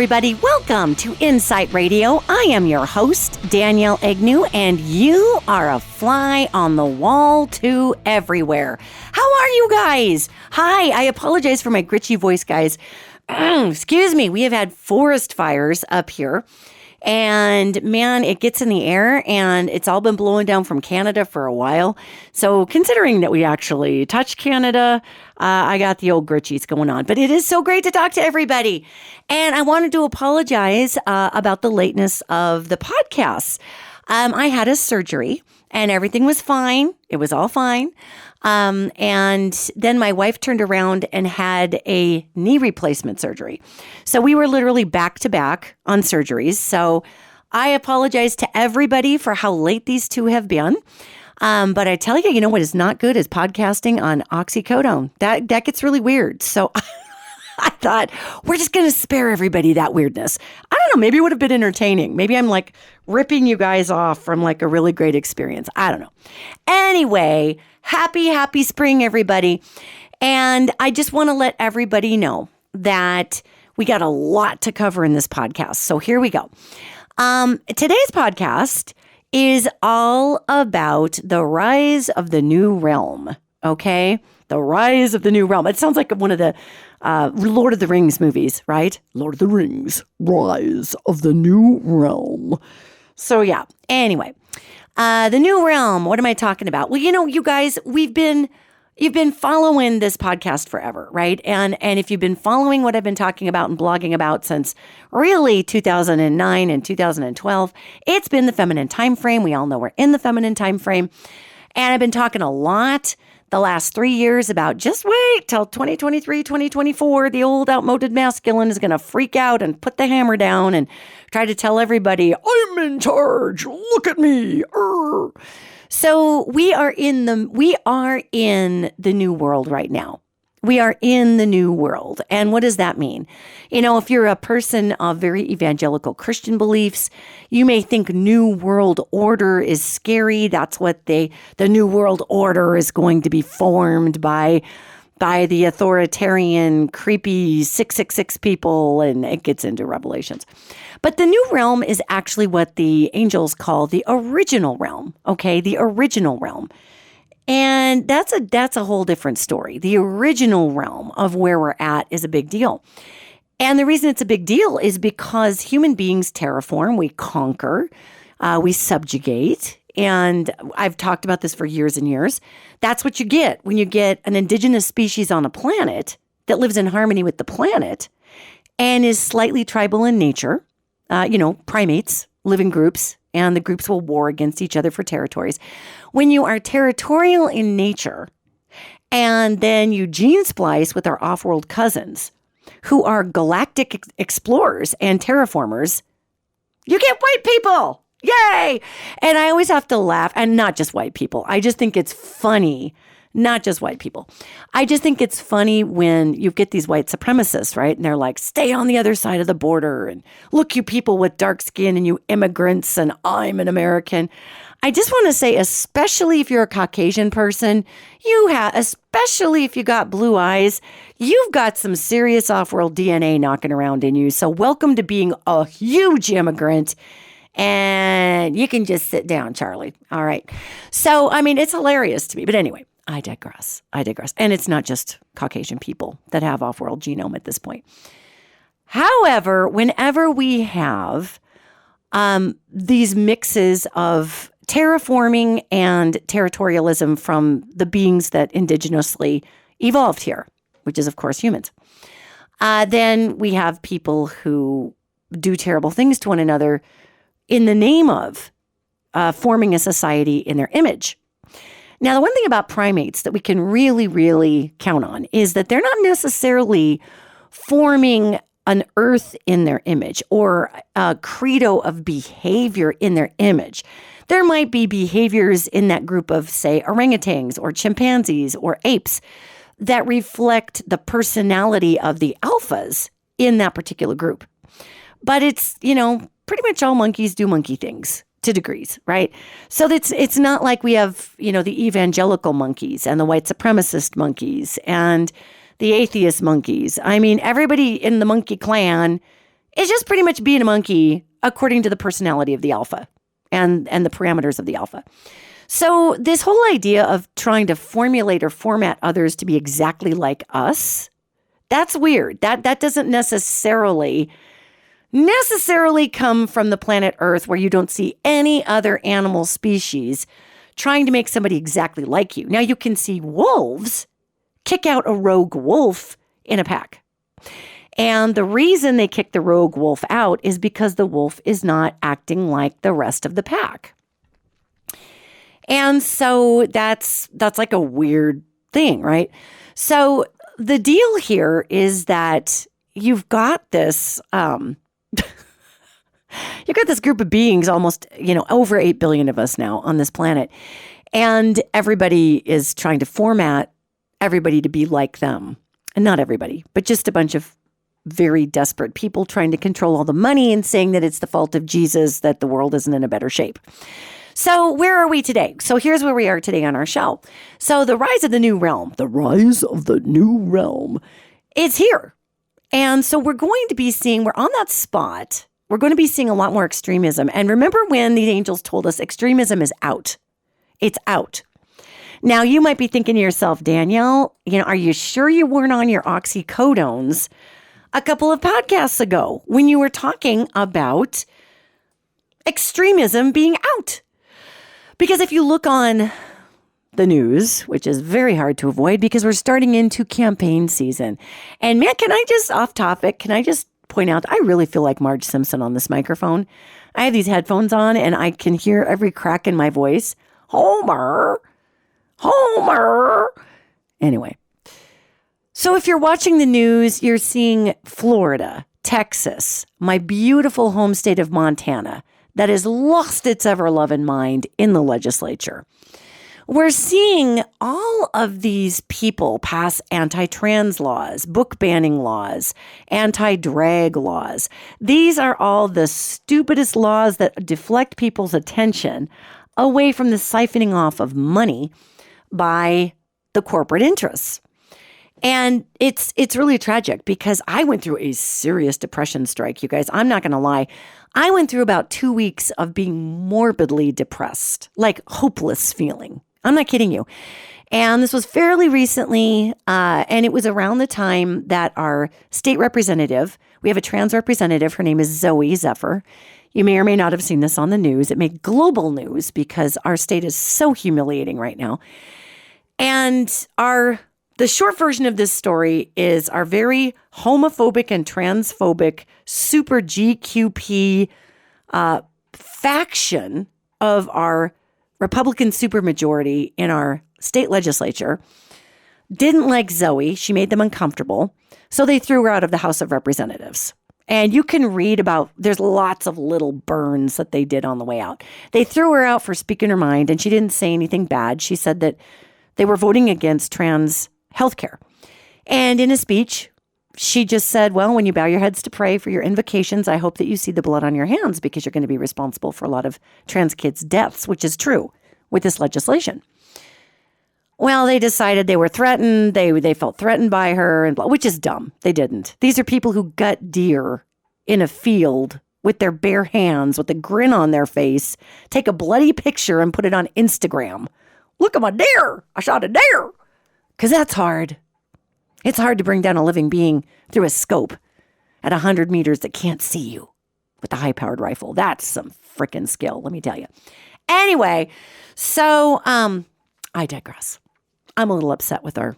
everybody. Welcome to InPsight Radio. I am your host, Danielle Egnew, and you are a fly on the wall to everywhere. How are you guys? Hi, I apologize for my gritchy voice, guys. Excuse me. We have had forest fires up here. And man, it gets in the air and it's all been blowing down from Canada for a while. So considering that we actually touched Canada, I got the old gritchies going on. But it is so great to talk to everybody. And I wanted to apologize about the lateness of the podcast. I had a surgery and everything was fine. It was all fine. And then my wife turned around and had a knee replacement surgery. So we were literally back to back on surgeries. So I apologize to everybody for how late these two have been. But I tell you, you know what is not good is podcasting on oxycodone. That gets really weird. So I thought, we're just going to spare everybody that weirdness. I don't know. Maybe it would have been entertaining. Maybe I'm like ripping you guys off from like a really great experience. I don't know. Anyway, happy spring, everybody. And I just want to let everybody know that we got a lot to cover in this podcast. So here we go. Today's podcast is all about the rise of the new realm. Okay? The rise of the new realm. It sounds like one of the Lord of the Rings movies, right? Lord of the Rings, rise of the new realm. So yeah, anyway, the new realm, what am I talking about? Well, you know, you guys, you've been following this podcast forever, right? And if you've been following what I've been talking about and blogging about since really 2009 and 2012, it's been the feminine timeframe. We all know we're in the feminine timeframe. And I've been talking a lot the last 3 years about just wait till 2023, 2024, the old outmoded masculine is going to freak out and put the hammer down and try to tell everybody, I'm in charge. Look at me. Arr. So we are in the new world right now. We are in the new world. And what does that mean? You know, if you're a person of very evangelical Christian beliefs, you may think new world order is scary. That's what the new world order is going to be formed by the authoritarian, creepy 666 people, and it gets into Revelations. But the new realm is actually what the angels call the original realm, okay? The original realm. And that's a whole different story. The original realm of where we're at is a big deal. And the reason it's a big deal is because human beings terraform, we conquer, we subjugate. And I've talked about this for years and years. That's what you get when you get an indigenous species on a planet that lives in harmony with the planet and is slightly tribal in nature. Primates live in groups, and the groups will war against each other for territories. When you are territorial in nature, and then you gene splice with our off-world cousins, who are galactic explorers and terraformers, you get white people. Yay! And I always have to laugh, and not just white people. I just think it's funny. Not just white people. I just think it's funny when you get these white supremacists, right? And they're like, stay on the other side of the border. And look, you people with dark skin and you immigrants and I'm an American. I just want to say, especially if you're a Caucasian person, especially if you got blue eyes, you've got some serious off-world DNA knocking around in you. So welcome to being a huge immigrant. And you can just sit down, Charlie. All right. So, I mean, it's hilarious to me. But anyway. I digress. And it's not just Caucasian people that have off-world genome at this point. However, whenever we have these mixes of terraforming and territorialism from the beings that indigenously evolved here, which is, of course, humans, then we have people who do terrible things to one another in the name of forming a society in their image. Now, the one thing about primates that we can really, really count on is that they're not necessarily forming an earth in their image or a credo of behavior in their image. There might be behaviors in that group of, say, orangutans or chimpanzees or apes that reflect the personality of the alphas in that particular group. But it's, pretty much all monkeys do monkey things. To degrees, right? So it's not like we have, the evangelical monkeys and the white supremacist monkeys and the atheist monkeys. I mean, everybody in the monkey clan It's just pretty much being a monkey according to the personality of the alpha and the parameters of the alpha. So this whole idea of trying to formulate or format others to be exactly like us, that's weird. That doesn't necessarily come from the planet Earth, where you don't see any other animal species trying to make somebody exactly like you. Now, you can see wolves kick out a rogue wolf in a pack. And the reason they kick the rogue wolf out is because the wolf is not acting like the rest of the pack. And so that's like a weird thing, right? So the deal here is that you've got this group of beings, almost, over 8 billion of us now on this planet. And everybody is trying to format everybody to be like them. And not everybody, but just a bunch of very desperate people trying to control all the money and saying that it's the fault of Jesus that the world isn't in a better shape. So where are we today? So here's where we are today on our show. So the rise of the new realm, it's here. And so we're on that spot. We're going to be seeing a lot more extremism. And remember when the angels told us extremism is out? It's out. Now, you might be thinking to yourself, Danielle, are you sure you weren't on your oxycodones a couple of podcasts ago when you were talking about extremism being out? Because if you look on the news, which is very hard to avoid because we're starting into campaign season. And man, can I just point out, I really feel like Marge Simpson on this microphone. I have these headphones on and I can hear every crack in my voice. Homer. Anyway, so if you're watching the news, you're seeing Florida, Texas, my beautiful home state of Montana, that has lost its ever loving mind in the legislature. We're seeing all of these people pass anti-trans laws, book banning laws, anti-drag laws. These are all the stupidest laws that deflect people's attention away from the siphoning off of money by the corporate interests. And it's really tragic because I went through a serious depression strike, you guys. I'm not going to lie. I went through about 2 weeks of being morbidly depressed, like hopeless feeling. I'm not kidding you. And this was fairly recently, and it was around the time that our state representative, we have a trans representative, her name is Zoe Zephyr. You may or may not have seen this on the news. It made global news because our state is so humiliating right now. And the short version of this story is our very homophobic and transphobic super GQP faction of our Republican supermajority in our state legislature didn't like Zoe. She made them uncomfortable. So they threw her out of the House of Representatives. And you can read there's lots of little burns that they did on the way out. They threw her out for speaking her mind, and she didn't say anything bad. She said that they were voting against trans healthcare. And in a speech, she just said, well, when you bow your heads to pray for your invocations, I hope that you see the blood on your hands because you're going to be responsible for a lot of trans kids' deaths, which is true with this legislation. Well, they decided they were threatened. They felt threatened by her, which is dumb. They didn't. These are people who gut deer in a field with their bare hands, with a grin on their face, take a bloody picture and put it on Instagram. Look at my deer. I shot a deer. Because that's hard. It's hard to bring down a living being through a scope at 100 meters that can't see you with a high-powered rifle. That's some freaking skill, let me tell you. Anyway, so I digress. I'm a little upset with our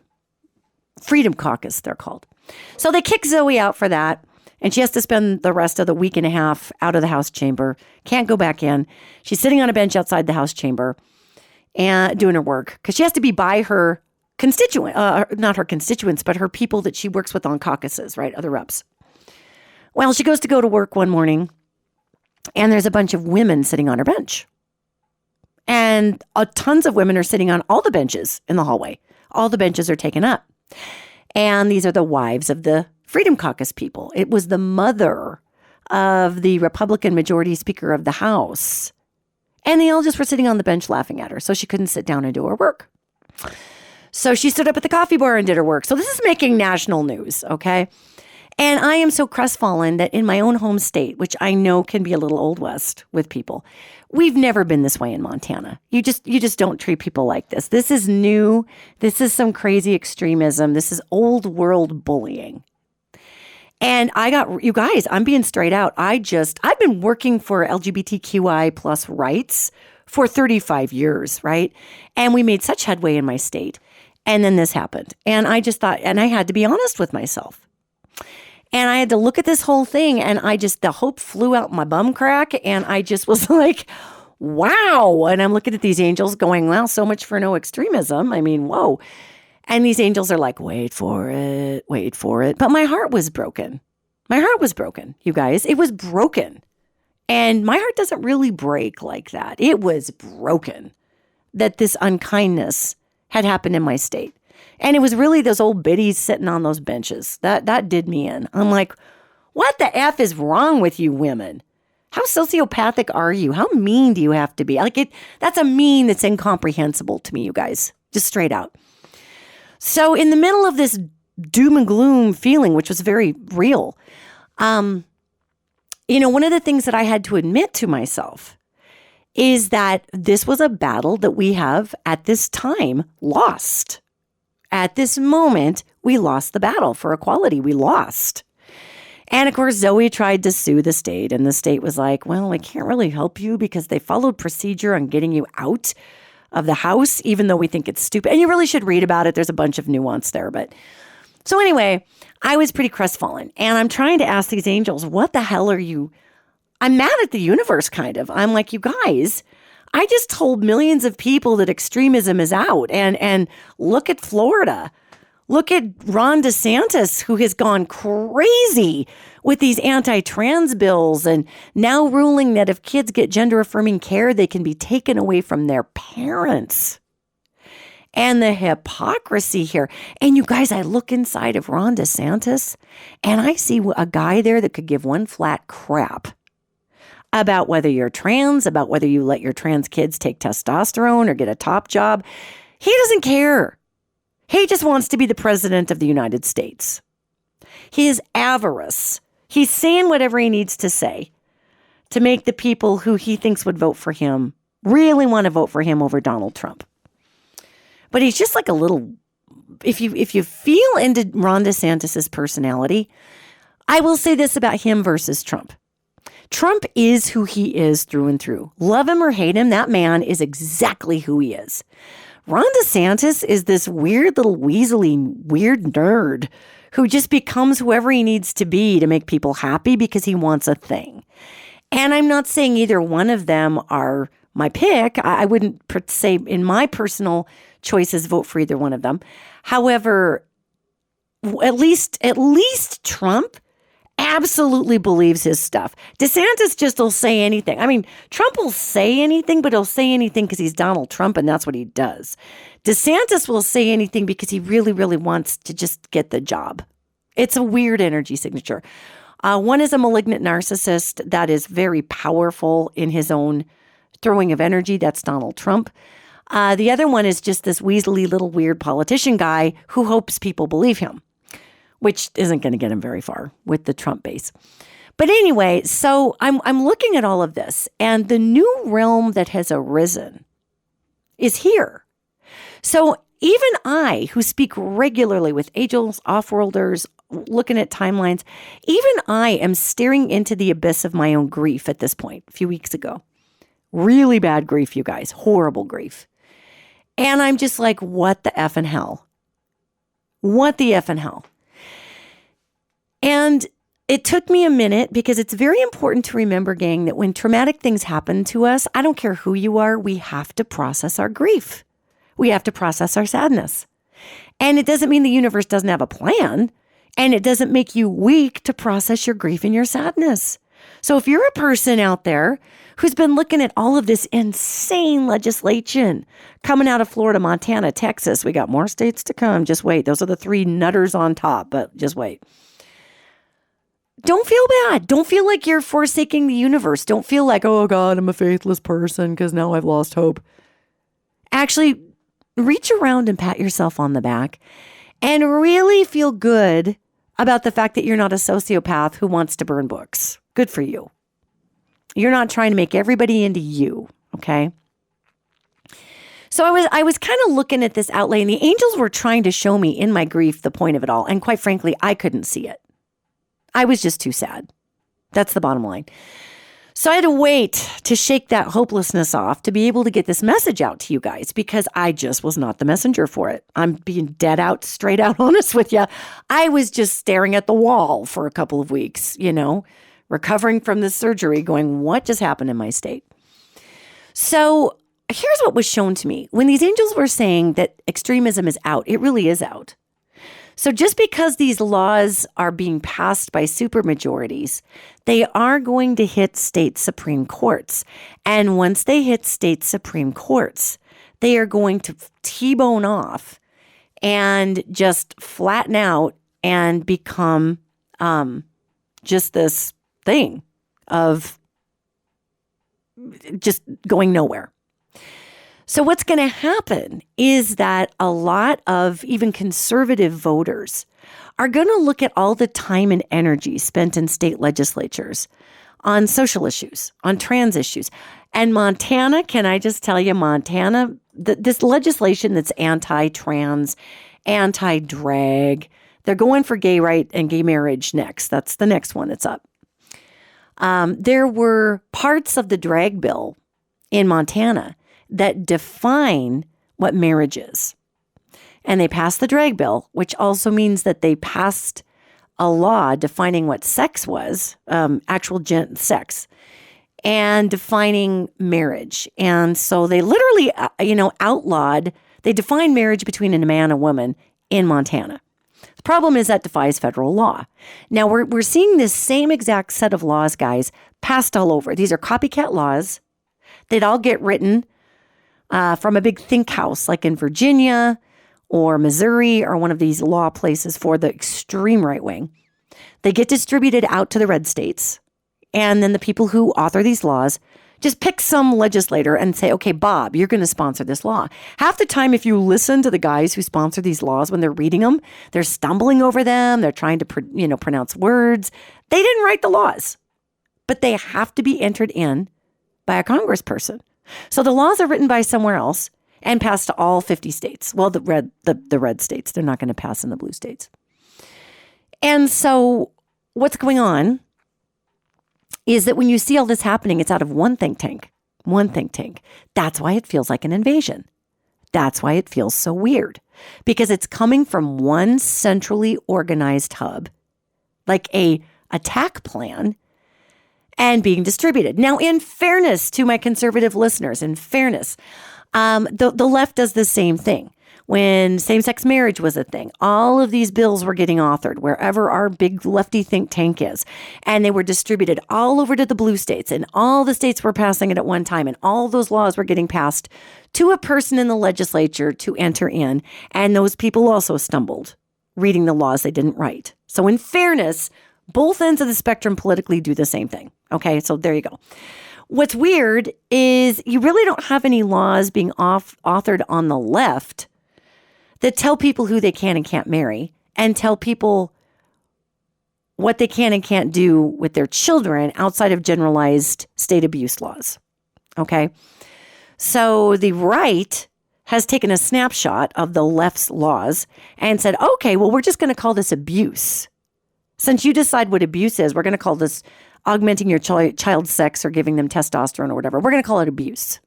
Freedom Caucus, they're called. So they kick Zoe out for that, and she has to spend the rest of the week and a half out of the House chamber. Can't go back in. She's sitting on a bench outside the House chamber and doing her work because she has to be by her not her constituents, but her people that she works with on caucuses, right? Other reps. Well, she goes to go to work one morning and there's a bunch of women sitting on her bench. And tons of women are sitting on all the benches in the hallway. All the benches are taken up. And these are the wives of the Freedom Caucus people. It was the mother of the Republican majority speaker of the House. And they all just were sitting on the bench laughing at her. So she couldn't sit down and do her work. So she stood up at the coffee bar and did her work. So this is making national news, okay? And I am so crestfallen that in my own home state, which I know can be a little Old West with people, we've never been this way in Montana. You just don't treat people like this. This is new. This is some crazy extremism. This is old world bullying. And you guys, I'm being straight out. I've been working for LGBTQI plus rights for 35 years, right? And we made such headway in my state. And then this happened. And I just thought, and I had to be honest with myself. And I had to look at this whole thing, and the hope flew out my bum crack, and I just was like, wow. And I'm looking at these angels going, wow, so much for no extremism. I mean, whoa. And these angels are like, wait for it, wait for it. But my heart was broken. My heart was broken, you guys. It was broken. And my heart doesn't really break like that. It was broken that this unkindness had happened in my state. And it was really those old biddies sitting on those benches. That did me in. I'm like, what the F is wrong with you women? How sociopathic are you? How mean do you have to be? That's a mean that's incomprehensible to me, you guys. Just straight out. So in the middle of this doom and gloom feeling, which was very real, one of the things that I had to admit to myself is that this was a battle that we have at this time lost. At this moment, we lost the battle for equality. We lost. And of course, Zoe tried to sue the state, and the state was like, well, I can't really help you because they followed procedure on getting you out of the house, even though we think it's stupid. And you really should read about it. There's a bunch of nuance there. But so anyway, I was pretty crestfallen, and I'm trying to ask these angels, what the hell are you? I'm mad at the universe, kind of. I'm like, you guys, I just told millions of people that extremism is out. And look at Florida. Look at Ron DeSantis, who has gone crazy with these anti-trans bills and now ruling that if kids get gender-affirming care, they can be taken away from their parents. And the hypocrisy here. And you guys, I look inside of Ron DeSantis and I see a guy there that could give one flat crap about whether you're trans, about whether you let your trans kids take testosterone or get a top job. He doesn't care. He just wants to be the president of the United States. He is avarice. He's saying whatever he needs to say to make the people who he thinks would vote for him really want to vote for him over Donald Trump. But he's just like a little, if you feel into Ron DeSantis' personality, I will say this about him versus Trump. Trump is who he is through and through. Love him or hate him, that man is exactly who he is. Ron DeSantis is this weird little weaselly, weird nerd who just becomes whoever he needs to be to make people happy because he wants a thing. And I'm not saying either one of them are my pick. I wouldn't say in my personal choices vote for either one of them. However, at least Trump absolutely believes his stuff. DeSantis just will say anything. I mean, Trump will say anything, but he'll say anything because he's Donald Trump and that's what he does. DeSantis will say anything because he really, really wants to just get the job. It's a weird energy signature. One is a malignant narcissist that is very powerful in his own throwing of energy. That's Donald Trump. The other one is just this weaselly little weird politician guy who hopes people believe him, which isn't going to get him very far with the Trump base. But anyway, so I'm looking at all of this, and the new realm that has arisen is here. So even I, who speak regularly with angels, off-worlders, looking at timelines, even I am staring into the abyss of my own grief at this point, a few weeks ago. Really bad grief, you guys. Horrible grief. And I'm just like, what the effing hell? What the effing hell? And it took me a minute because it's very important to remember, gang, that when traumatic things happen to us, I don't care who you are, we have to process our grief. We have to process our sadness. And it doesn't mean the universe doesn't have a plan. And it doesn't make you weak to process your grief and your sadness. So if you're a person out there who's been looking at all of this insane legislation coming out of Florida, Montana, Texas, we got more states to come. Just wait. Those are the three nutters on top, but just wait. Don't feel bad. Don't feel like you're forsaking the universe. Don't feel like, oh God, I'm a faithless person because now I've lost hope. Actually, reach around and pat yourself on the back and really feel good about the fact that you're not a sociopath who wants to burn books. Good for you. You're not trying to make everybody into you, okay? So I was kind of looking at this outlay, and the angels were trying to show me in my grief the point of it all. And quite frankly, I couldn't see it. I was just too sad. That's the bottom line. So I had to wait to shake that hopelessness off to be able to get this message out to you guys, because I just was not the messenger for it. I'm being straight out honest with you. I was just staring at the wall for a couple of weeks, recovering from this surgery, going, what just happened in my state? So here's what was shown to me. When these angels were saying that extremism is out, it really is out. So just because these laws are being passed by supermajorities, they are going to hit state Supreme Courts. And once they hit state Supreme Courts, they are going to T-bone off and just flatten out and become just this thing of just going nowhere. So what's going to happen is that a lot of even conservative voters are going to look at all the time and energy spent in state legislatures on social issues, on trans issues. And Montana, can I just tell you, Montana, this legislation that's anti-trans, anti-drag, they're going for gay right and gay marriage next. That's the next one that's up. There were parts of the drag bill in Montana that define what marriage is. And they passed the drag bill, which also means that they passed a law defining what sex was, actual sex, and defining marriage. And so they literally, they defined marriage between a man and a woman in Montana. The problem is that defies federal law. Now, we're seeing this same exact set of laws, guys, passed all over. These are copycat laws. They'd all get written from a big think house like in Virginia or Missouri or one of these law places for the extreme right wing. They get distributed out to the red states. And then the people who author these laws just pick some legislator and say, okay, Bob, you're going to sponsor this law. Half the time, if you listen to the guys who sponsor these laws, when they're reading them, they're stumbling over them. They're trying to, pronounce words. They didn't write the laws, but they have to be entered in by a congressperson. So the laws are written by somewhere else and passed to all 50 states. Well, the red states. They're not going to pass in the blue states. And so what's going on is that when you see all this happening, it's out of one think tank. That's why it feels like an invasion. That's why it feels so weird, because it's coming from one centrally organized hub, like a attack plan, and being distributed. Now, in fairness to my conservative listeners, the left does the same thing. When same-sex marriage was a thing, all of these bills were getting authored wherever our big lefty think tank is. And they were distributed all over to the blue states, and all the states were passing it at one time. And all those laws were getting passed to a person in the legislature to enter in. And those people also stumbled reading the laws they didn't write. So in fairness, both ends of the spectrum politically do the same thing. Okay, so there you go. What's weird is you really don't have any laws being authored on the left that tell people who they can and can't marry and tell people what they can and can't do with their children outside of generalized state abuse laws. Okay? So the right has taken a snapshot of the left's laws and said, okay, well, we're just going to call this abuse. Since you decide what abuse is, we're going to call this augmenting your child's sex or giving them testosterone or whatever. We're going to call it abuse.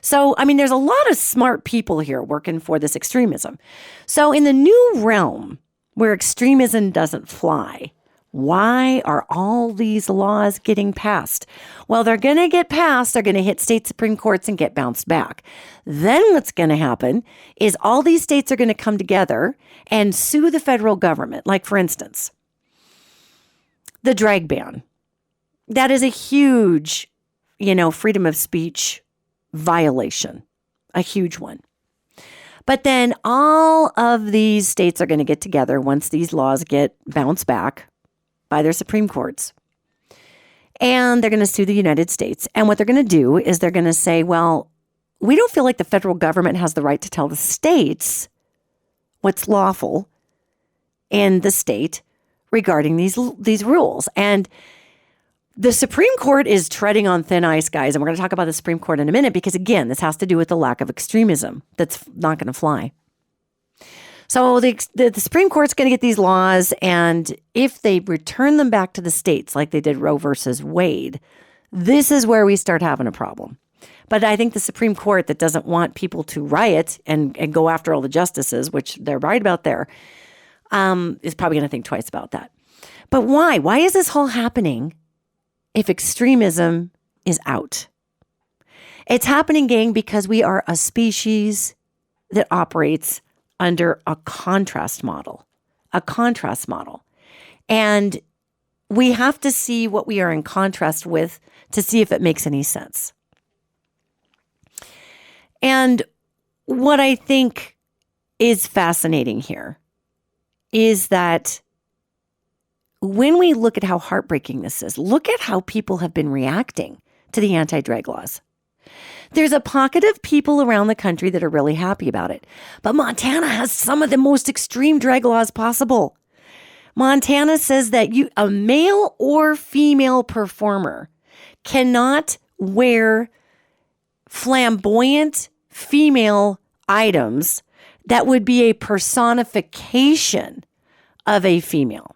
So, there's a lot of smart people here working for this extremism. So in the new realm where extremism doesn't fly, why are all these laws getting passed? Well, they're going to get passed. They're going to hit state Supreme Courts and get bounced back. Then what's going to happen is all these states are going to come together and sue the federal government. Like, for instance, the drag ban. That is a huge, freedom of speech violation, a huge one. But then all of these states are going to get together once these laws get bounced back by their Supreme Courts. And they're going to sue the United States. And what they're going to do is they're going to say, well, we don't feel like the federal government has the right to tell the states what's lawful in the state regarding these rules. And the Supreme Court is treading on thin ice, guys. And we're going to talk about the Supreme Court in a minute because, again, this has to do with the lack of extremism that's not going to fly. So the Supreme Court's going to get these laws, and if they return them back to the states like they did Roe versus Wade, this is where we start having a problem. But I think the Supreme Court that doesn't want people to riot and go after all the justices, which they're right about there, is probably going to think twice about that. But why? Why is this all happening if extremism is out? It's happening, gang, because we are a species that operates under a contrast model. And we have to see what we are in contrast with to see if it makes any sense. And what I think is fascinating here is that when we look at how heartbreaking this is, look at how people have been reacting to the anti-drag laws. There's a pocket of people around the country that are really happy about it. But Montana has some of the most extreme drag laws possible. Montana says that a male or female performer cannot wear flamboyant female items that would be a personification of a female.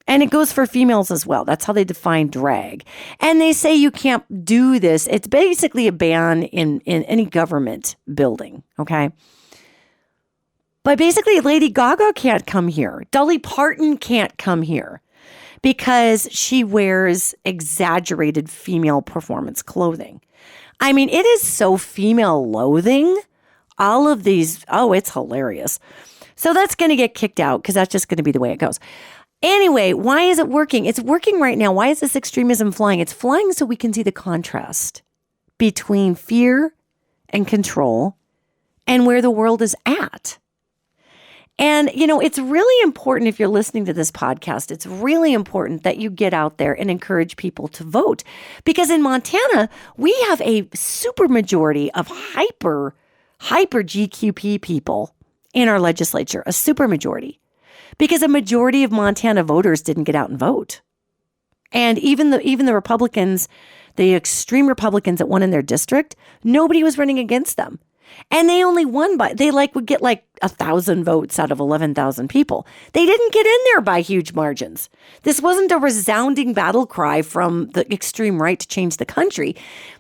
And it goes for females as well. That's how they define drag. And they say you can't do this. It's basically a ban in any government building, okay? But basically, Lady Gaga can't come here. Dolly Parton can't come here because she wears exaggerated female performance clothing. I mean, it is so female loathing. All of these, it's hilarious. So that's going to get kicked out because that's just going to be the way it goes. Anyway, why is it working? It's working right now. Why is this extremism flying? It's flying so we can see the contrast between fear and control and where the world is at. And, it's really important if you're listening to this podcast, it's really important that you get out there and encourage people to vote. Because in Montana, we have a super majority of hyper GQP people in our legislature, a super majority. Because a majority of Montana voters didn't get out and vote. And even the Republicans, the extreme Republicans that won in their district, nobody was running against them. And they only won would get 1,000 votes out of 11,000 people. They didn't get in there by huge margins. This wasn't a resounding battle cry from the extreme right to change the country.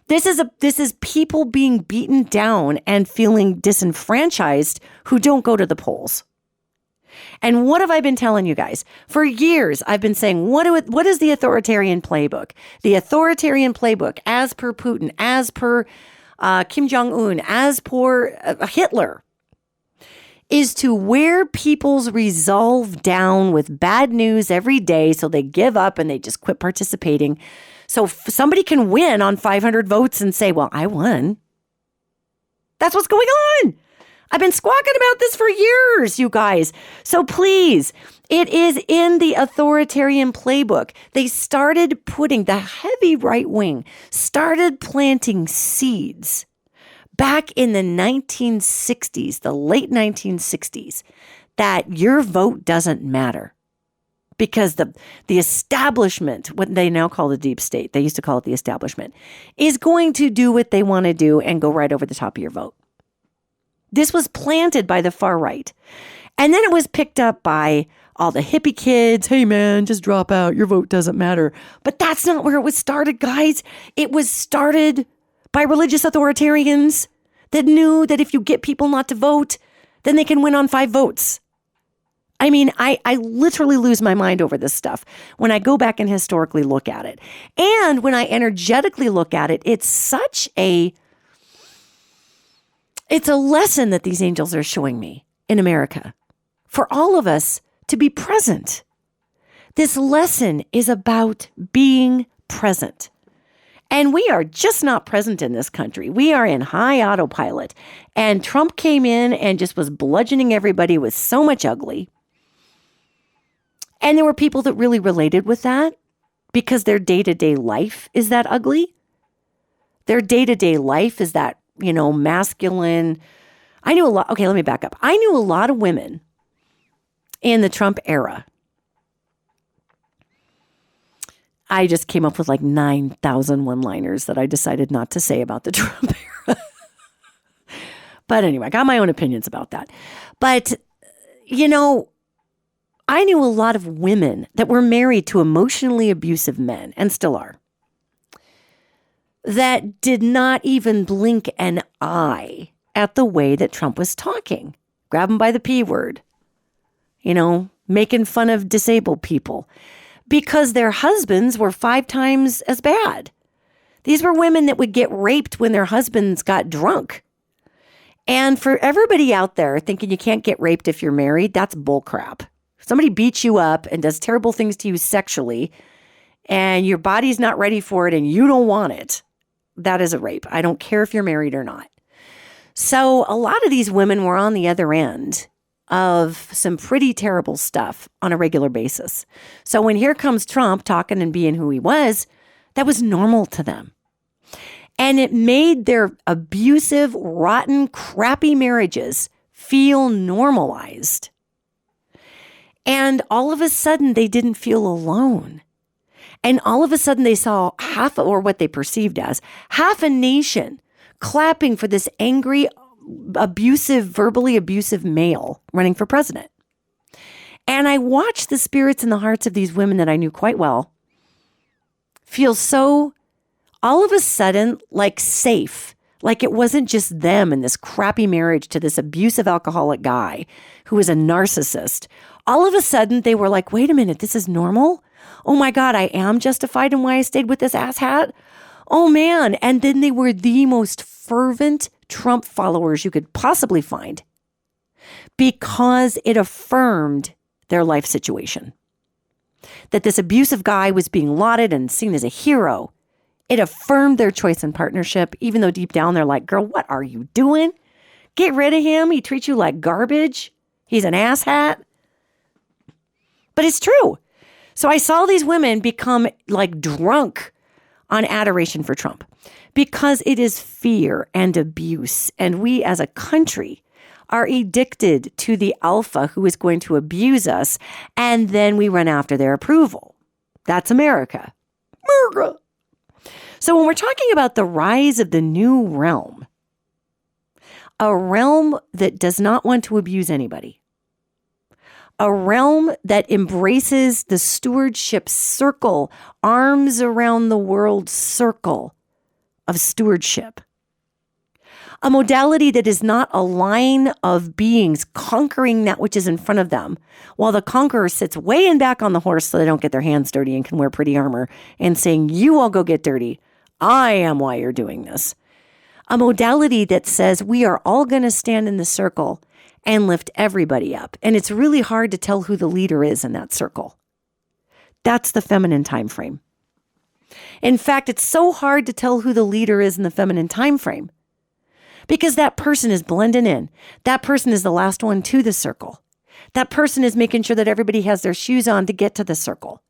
This is people being beaten down and feeling disenfranchised who don't go to the polls. And what have I been telling you guys? For years, I've been saying, what is the authoritarian playbook? The authoritarian playbook, as per Putin, as per Kim Jong-un, as per Hitler, is to wear people's resolve down with bad news every day so they give up and they just quit participating. So somebody can win on 500 votes and say, well, I won. That's what's going on. I've been squawking about this for years, you guys. So please, it is in the authoritarian playbook. They started putting, the heavy right wing started planting seeds back in the 1960s, the late 1960s, that your vote doesn't matter. Because the establishment, what they now call the deep state, they used to call it the establishment, is going to do what they want to do and go right over the top of your vote. This was planted by the far right. And then it was picked up by all the hippie kids. Hey, man, just drop out. Your vote doesn't matter. But that's not where it was started, guys. It was started by religious authoritarians that knew that if you get people not to vote, then they can win on 5 votes. I mean, I literally lose my mind over this stuff when I go back and historically look at it. And when I energetically look at it, it's a lesson that these angels are showing me in America for all of us to be present. This lesson is about being present. And we are just not present in this country. We are in high autopilot. And Trump came in and just was bludgeoning everybody with so much ugly. And there were people that really related with that because their day-to-day life is that ugly. Their day-to-day life is that, masculine. I knew a lot. Okay, let me back up. I knew a lot of women in the Trump era. I just came up with like 9,000 one-liners that I decided not to say about the Trump era. But anyway, I got my own opinions about that. But, you know, I knew a lot of women that were married to emotionally abusive men, and still are, that did not even blink an eye at the way that Trump was talking. Grab him by the P word, you know, making fun of disabled people, because their husbands were 5 times as bad. These were women that would get raped when their husbands got drunk. And for everybody out there thinking you can't get raped if you're married, that's bullcrap. Somebody beats you up and does terrible things to you sexually, and your body's not ready for it and you don't want it. That is a rape. I don't care if you're married or not. So a lot of these women were on the other end of some pretty terrible stuff on a regular basis. So when here comes Trump talking and being who he was, that was normal to them. And it made their abusive, rotten, crappy marriages feel normalized. And all of a sudden, they didn't feel alone. And all of a sudden, they saw half, or what they perceived as, half a nation clapping for this angry, abusive, verbally abusive male running for president. And I watched the spirits and the hearts of these women that I knew quite well feel so, all of a sudden, like safe, like it wasn't just them in this crappy marriage to this abusive alcoholic guy who was a narcissist. All of a sudden, they were like, wait a minute, this is normal? Oh my God, I am justified in why I stayed with this asshat? Oh man. And then they were the most fervent Trump followers you could possibly find, because it affirmed their life situation. That this abusive guy was being lauded and seen as a hero. It affirmed their choice in partnership, even though deep down they're like, girl, what are you doing? Get rid of him. He treats you like garbage. He's an asshat. But it's true. So I saw these women become like drunk on adoration for Trump, because it is fear and abuse. And we as a country are addicted to the alpha who is going to abuse us. And then we run after their approval. That's America. America. So when we're talking about the rise of the new realm, a realm that does not want to abuse anybody, a realm that embraces the stewardship circle, arms around the world circle of stewardship, a modality that is not a line of beings conquering that which is in front of them, while the conqueror sits way in back on the horse so they don't get their hands dirty and can wear pretty armor, and saying, you all go get dirty. I am why you're doing this. A modality that says we are all going to stand in the circle and lift everybody up. And it's really hard to tell who the leader is in that circle. That's the feminine time frame. In fact, it's so hard to tell who the leader is in the feminine time frame, because that person is blending in. That person is the last one to the circle. That person is making sure that everybody has their shoes on to get to the circle.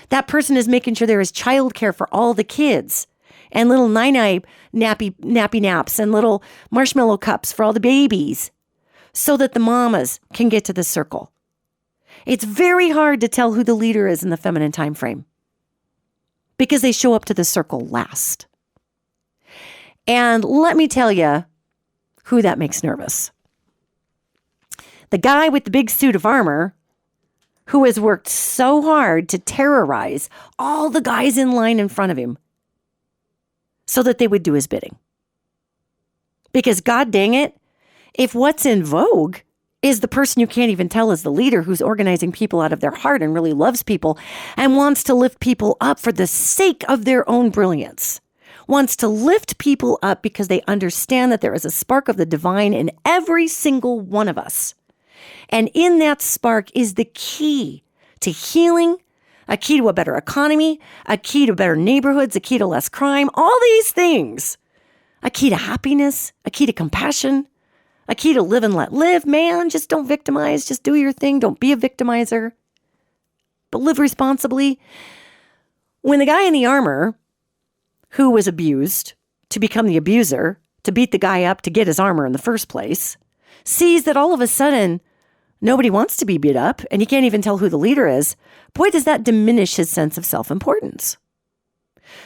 That person is making sure there is childcare for all the kids, and little nappy naps and little marshmallow cups for all the babies, so that the mamas can get to the circle. It's very hard to tell who the leader is in the feminine time frame, because they show up to the circle last. And let me tell you who that makes nervous. The guy with the big suit of armor, who has worked so hard to terrorize all the guys in line in front of him so that they would do his bidding. Because God dang it, if what's in vogue is the person you can't even tell is the leader, who's organizing people out of their heart and really loves people and wants to lift people up for the sake of their own brilliance, wants to lift people up because they understand that there is a spark of the divine in every single one of us. And in that spark is the key to healing, a key to a better economy, a key to better neighborhoods, a key to less crime, all these things, a key to happiness, a key to compassion, a key to live and let live. Man, just don't victimize. Just do your thing. Don't be a victimizer, but live responsibly. When the guy in the armor, who was abused to become the abuser, to beat the guy up to get his armor in the first place, sees that all of a sudden Nobody wants to be beat up, and you can't even tell who the leader is. Boy, does that diminish his sense of self-importance.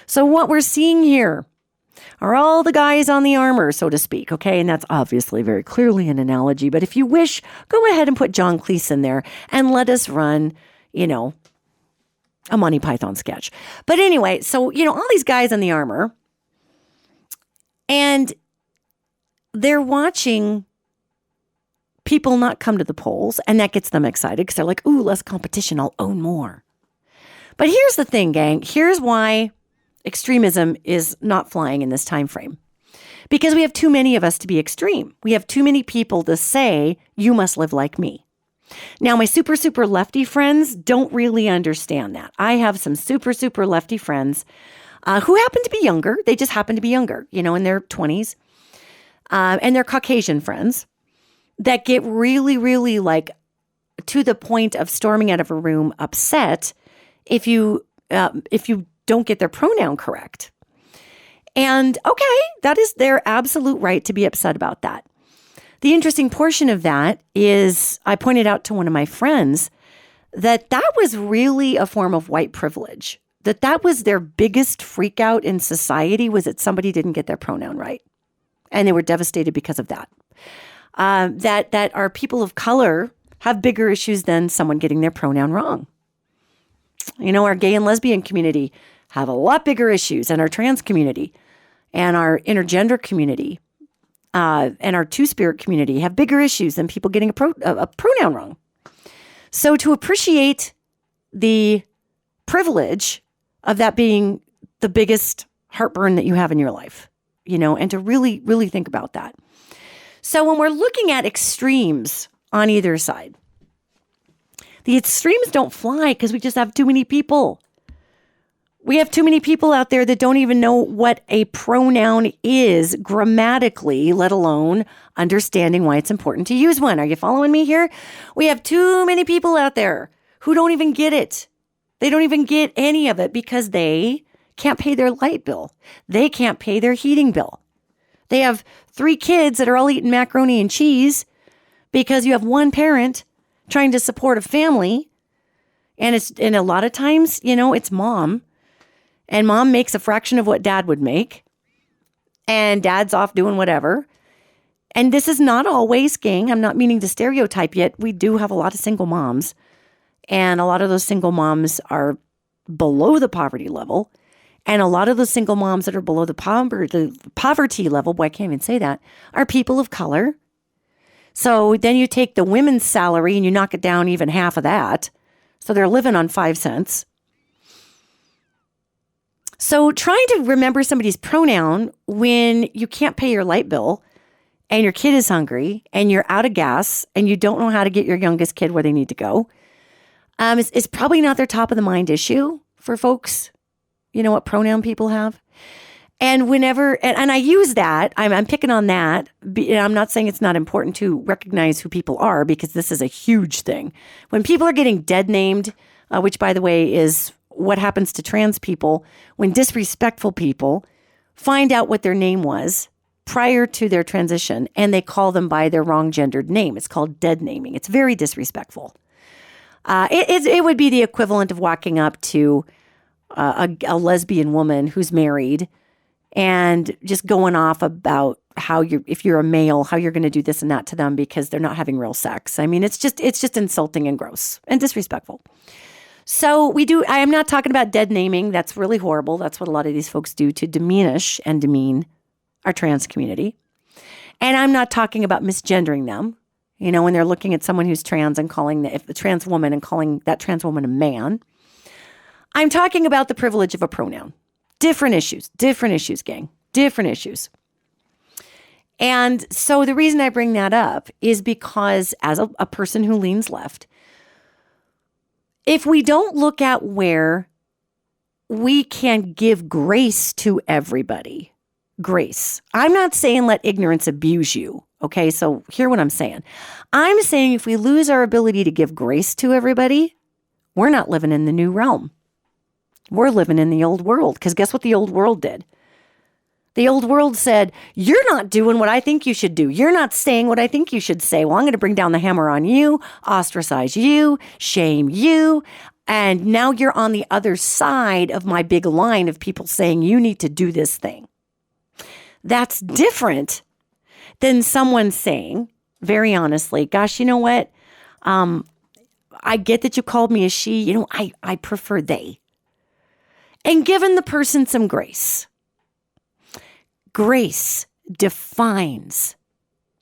So what we're seeing here are all the guys on the armor, so to speak, okay? And that's obviously very clearly an analogy, but if you wish, go ahead and put John Cleese in there and let us run, a Monty Python sketch. But anyway, so, all these guys on the armor, and they're watching people not come to the polls, and that gets them excited because they're like, ooh, less competition, I'll own more. But here's the thing, gang. Here's why extremism is not flying in this time frame. Because we have too many of us to be extreme. We have too many people to say, you must live like me. Now, my super, super lefty friends don't really understand that. I have some super, super lefty friends who happen to be younger. They just happen to be younger, in their 20s. And they're Caucasian friends that get really, really to the point of storming out of a room upset if you don't get their pronoun correct. And okay, that is their absolute right to be upset about that. The interesting portion of that is I pointed out to one of my friends that was really a form of white privilege, that was their biggest freak out in society was that somebody didn't get their pronoun right. And they were devastated because of that. That our people of color have bigger issues than someone getting their pronoun wrong. Our gay and lesbian community have a lot bigger issues, and our trans community and our intergender community and our two-spirit community have bigger issues than people getting a pronoun wrong. So to appreciate the privilege of that being the biggest heartburn that you have in your life, and to really, really think about that. So when we're looking at extremes on either side, the extremes don't fly because we just have too many people. We have too many people out there that don't even know what a pronoun is grammatically, let alone understanding why it's important to use one. Are you following me here? We have too many people out there who don't even get it. They don't even get any of it because they can't pay their light bill. They can't pay their heating bill. They have 3 kids that are all eating macaroni and cheese because you have one parent trying to support a family. And a lot of times, it's mom. And mom makes a fraction of what dad would make. And dad's off doing whatever. And this is not always, gang. I'm not meaning to stereotype yet. We do have a lot of single moms. And a lot of those single moms are below the poverty level. And a lot of those single moms that are below the poverty level, boy, I can't even say that, are people of color. So then you take the women's salary and you knock it down even half of that. So they're living on 5 cents. So trying to remember somebody's pronoun when you can't pay your light bill and your kid is hungry and you're out of gas and you don't know how to get your youngest kid where they need to go is probably not their top of the mind issue for folks. What pronoun people have. And whenever, and I use that, I'm picking on that. I'm not saying it's not important to recognize who people are because this is a huge thing. When people are getting dead named, which by the way is what happens to trans people when disrespectful people find out what their name was prior to their transition and they call them by their wrong gendered name. It's called dead naming. It's very disrespectful. It would be the equivalent of walking up to a lesbian woman who's married and just going off about how if you're a male, how you're going to do this and that to them because they're not having real sex. I mean, it's just insulting and gross and disrespectful. So I am not talking about dead naming. That's really horrible. That's what a lot of these folks do to diminish and demean our trans community. And I'm not talking about misgendering them, when they're looking at someone who's trans and calling a trans woman and calling that trans woman a man. I'm talking about the privilege of a pronoun. Different issues, gang, different issues. And so the reason I bring that up is because as a person who leans left, if we don't look at where we can give grace to everybody, grace. I'm not saying let ignorance abuse you. Okay, so hear what I'm saying. I'm saying if we lose our ability to give grace to everybody, we're not living in the new realm. We're living in the old world because guess what the old world did? The old world said, you're not doing what I think you should do. You're not saying what I think you should say. Well, I'm going to bring down the hammer on you, ostracize you, shame you. And now you're on the other side of my big line of people saying you need to do this thing. That's different than someone saying, very honestly, gosh, you know what? I get that you called me a she. You know, I prefer they. And given the person some grace. Grace defines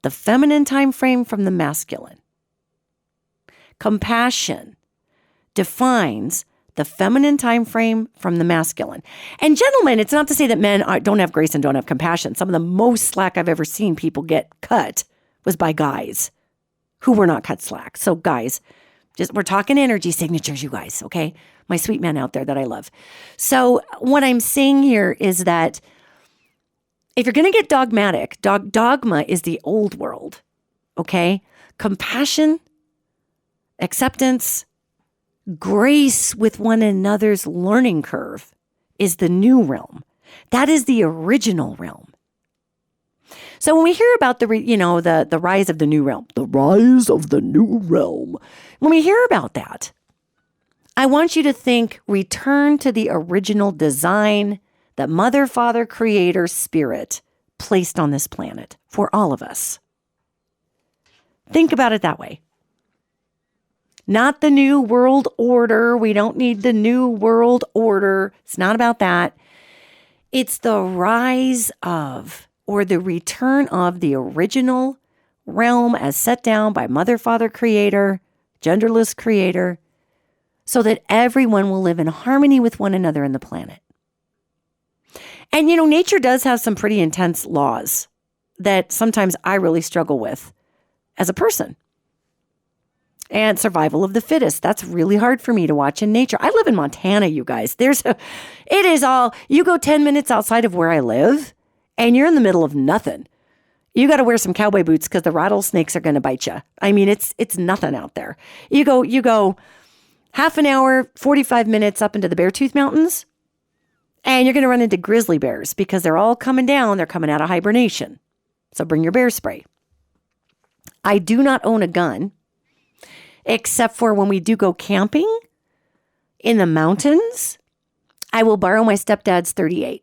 the feminine time frame from the masculine. Compassion defines the feminine time frame from the masculine. And gentlemen, it's not to say that men don't have grace and don't have compassion. Some of the most slack I've ever seen people get cut was by guys who were not cut slack. So guys, we're talking energy signatures, you guys, okay? My sweet men out there that I love. So what I'm saying here is that if you're going to get dogmatic, dogma is the old world, okay? Compassion, acceptance, grace with one another's learning curve is the new realm. That is the original realm. So when we hear about the rise of the new realm, the rise of the new realm, when we hear about that, I want you to think return to the original design that Mother, Father, Creator, Spirit placed on this planet for all of us. Think about it that way. Not the new world order. We don't need the new world order. It's not about that. It's the rise of, or the return of, the original realm as set down by Mother, Father, Creator, genderless Creator, so that everyone will live in harmony with one another in the planet. And, you know, nature does have some pretty intense laws that sometimes I really struggle with as a person. And survival of the fittest. That's really hard for me to watch in nature. I live in Montana, you guys. You go 10 minutes outside of where I live and you're in the middle of nothing. You got to wear some cowboy boots because the rattlesnakes are going to bite you. I mean, it's nothing out there. You go half an hour, 45 minutes up into the Beartooth Mountains, and you're going to run into grizzly bears because they're all coming down. They're coming out of hibernation. So bring your bear spray. I do not own a gun, except for when we do go camping in the mountains. I will borrow my stepdad's .38.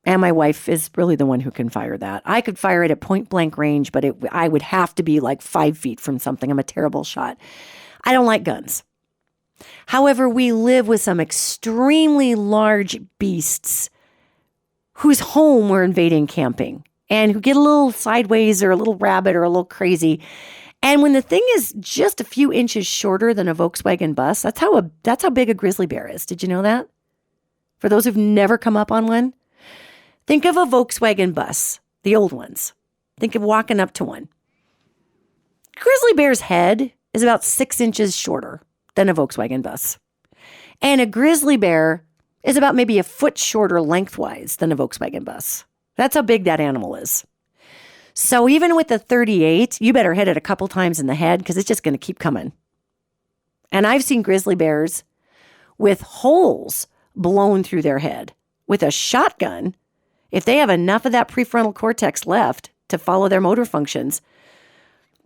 And my wife is really the one who can fire that. I could fire it at point blank range, but I would have to be like 5 feet from something. I'm a terrible shot. I don't like guns. However, we live with some extremely large beasts whose home we're invading camping and who get a little sideways or a little rabid or a little crazy. And when the thing is just a few inches shorter than a Volkswagen bus, that's how big a grizzly bear is. Did you know that? For those who've never come up on one, think of a Volkswagen bus, the old ones. Think of walking up to one. Grizzly bear's head is about 6 inches shorter than a Volkswagen bus. And a grizzly bear is about maybe a foot shorter lengthwise than a Volkswagen bus. That's how big that animal is. So even with the .38, you better hit it a couple times in the head because it's just going to keep coming. And I've seen grizzly bears with holes blown through their head with a shotgun. If they have enough of that prefrontal cortex left to follow their motor functions,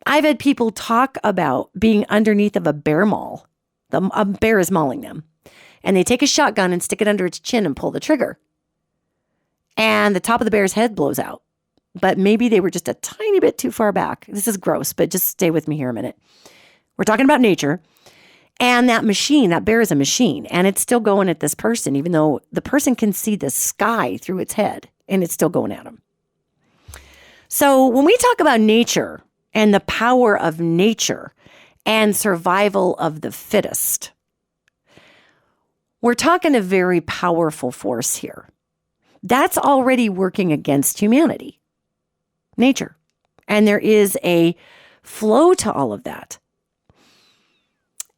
I've had people talk about being underneath of a bear maul. A bear is mauling them. And they take a shotgun and stick it under its chin and pull the trigger. And the top of the bear's head blows out. But maybe they were just a tiny bit too far back. This is gross, but just stay with me here a minute. We're talking about nature. And that machine, that bear is a machine. And it's still going at this person, even though the person can see the sky through its head. And it's still going at them. So when we talk about nature and the power of nature and survival of the fittest, we're talking a very powerful force here. That's already working against humanity. Nature. And there is a flow to all of that.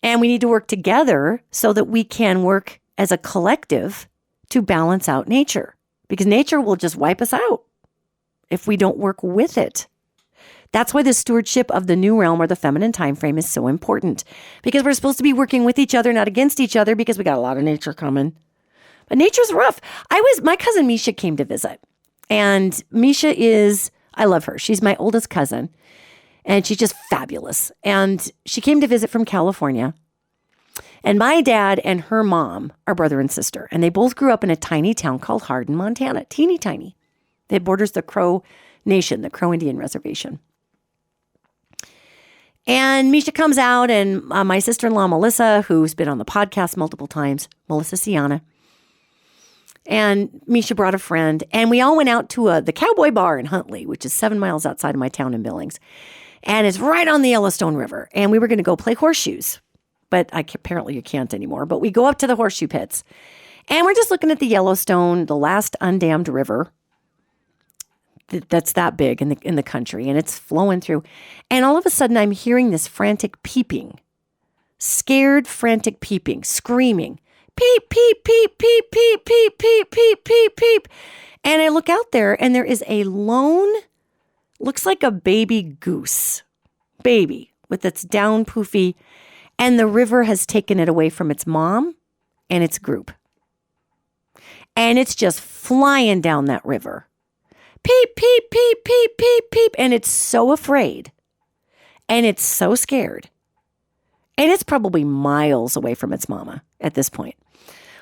And we need to work together so that we can work as a collective to balance out nature. Because nature will just wipe us out if we don't work with it. That's why the stewardship of the new realm or the feminine time frame is so important. Because we're supposed to be working with each other, not against each other, because we got a lot of nature coming. But nature's rough. My cousin Misha came to visit. And Misha I love her. She's my oldest cousin, and she's just fabulous. And she came to visit from California. And my dad and her mom are brother and sister, and they both grew up in a tiny town called Hardin, Montana, teeny tiny. It borders the Crow Nation, the Crow Indian Reservation. And Misha comes out, and my sister-in-law, Melissa, who's been on the podcast multiple times, Melissa Siana, and Misha brought a friend, and we all went out to the Cowboy Bar in Huntley, which is 7 miles outside of my town in Billings, and it's right on the Yellowstone River, and we were going to go play horseshoes, but apparently you can't anymore, but we go up to the horseshoe pits, and we're just looking at the Yellowstone, the last undammed river that's that big in the country, and it's flowing through. And all of a sudden, I'm hearing this frantic peeping, scared, frantic peeping, screaming, peep, peep, peep, peep, peep, peep, peep, peep, peep, peep. And I look out there, and there is a lone, looks like a baby goose, baby with its down poofy, and the river has taken it away from its mom and its group. And it's just flying down that river. Peep, peep, peep, peep, peep, peep. And it's so afraid. And it's so scared. And it's probably miles away from its mama at this point.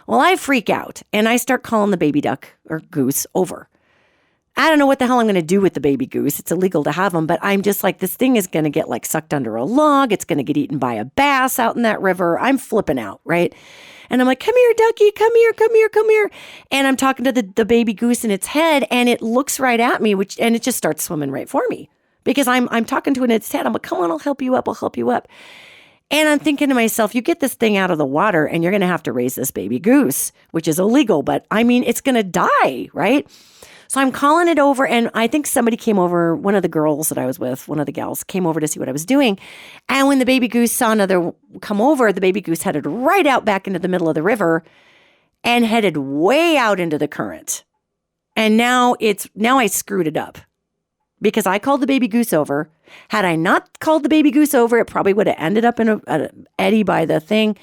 Well, I freak out and I start calling the baby duck or goose over. I don't know what the hell I'm going to do with the baby goose. It's illegal to have them, but I'm just like, this thing is going to get like sucked under a log. It's going to get eaten by a bass out in that river. I'm flipping out, right? And I'm like, come here, ducky, come here, come here, come here. And I'm talking to the baby goose in its head, and it looks right at me, and it just starts swimming right for me because I'm talking to it in its head. I'm like, come on, I'll help you up. I'll help you up. And I'm thinking to myself, you get this thing out of the water and you're going to have to raise this baby goose, which is illegal, but I mean, it's going to die, right? So I'm calling it over, and I think somebody came over, one of the girls that I was with, one of the gals came over to see what I was doing. And when the baby goose saw another come over, the baby goose headed right out back into the middle of the river and headed way out into the current. And now I screwed it up because I called the baby goose over. Had I not called the baby goose over, it probably would have ended up in an eddy by the thing.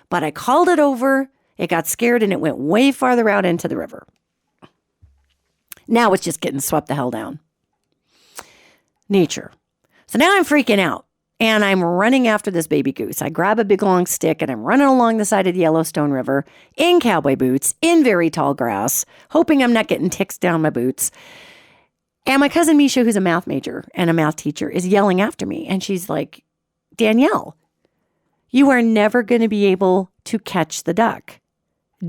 But I called it over, it got scared, and it went way farther out into the river. Now it's just getting swept the hell down. Nature. So now I'm freaking out and I'm running after this baby goose. I grab a big long stick and I'm running along the side of the Yellowstone River in cowboy boots, in very tall grass, hoping I'm not getting ticks down my boots. And my cousin Misha, who's a math major and a math teacher, is yelling after me. And she's like, Danielle, you are never going to be able to catch the duck.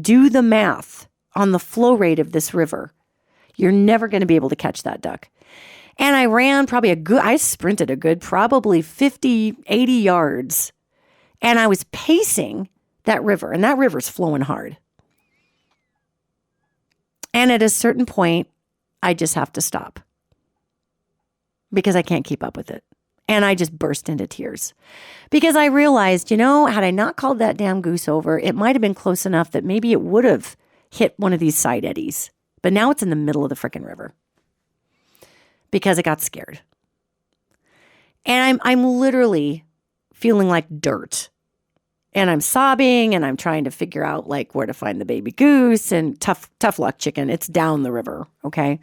Do the math on the flow rate of this river. You're never going to be able to catch that duck. And I ran I sprinted a good probably 50, 80 yards. And I was pacing that river, and that river's flowing hard. And at a certain point, I just have to stop because I can't keep up with it. And I just burst into tears because I realized, had I not called that damn goose over, it might have been close enough that maybe it would have hit one of these side eddies. But now it's in the middle of the frickin' river because it got scared. And I'm literally feeling like dirt. And I'm sobbing and I'm trying to figure out like where to find the baby goose, and tough luck, chicken. It's down the river, okay?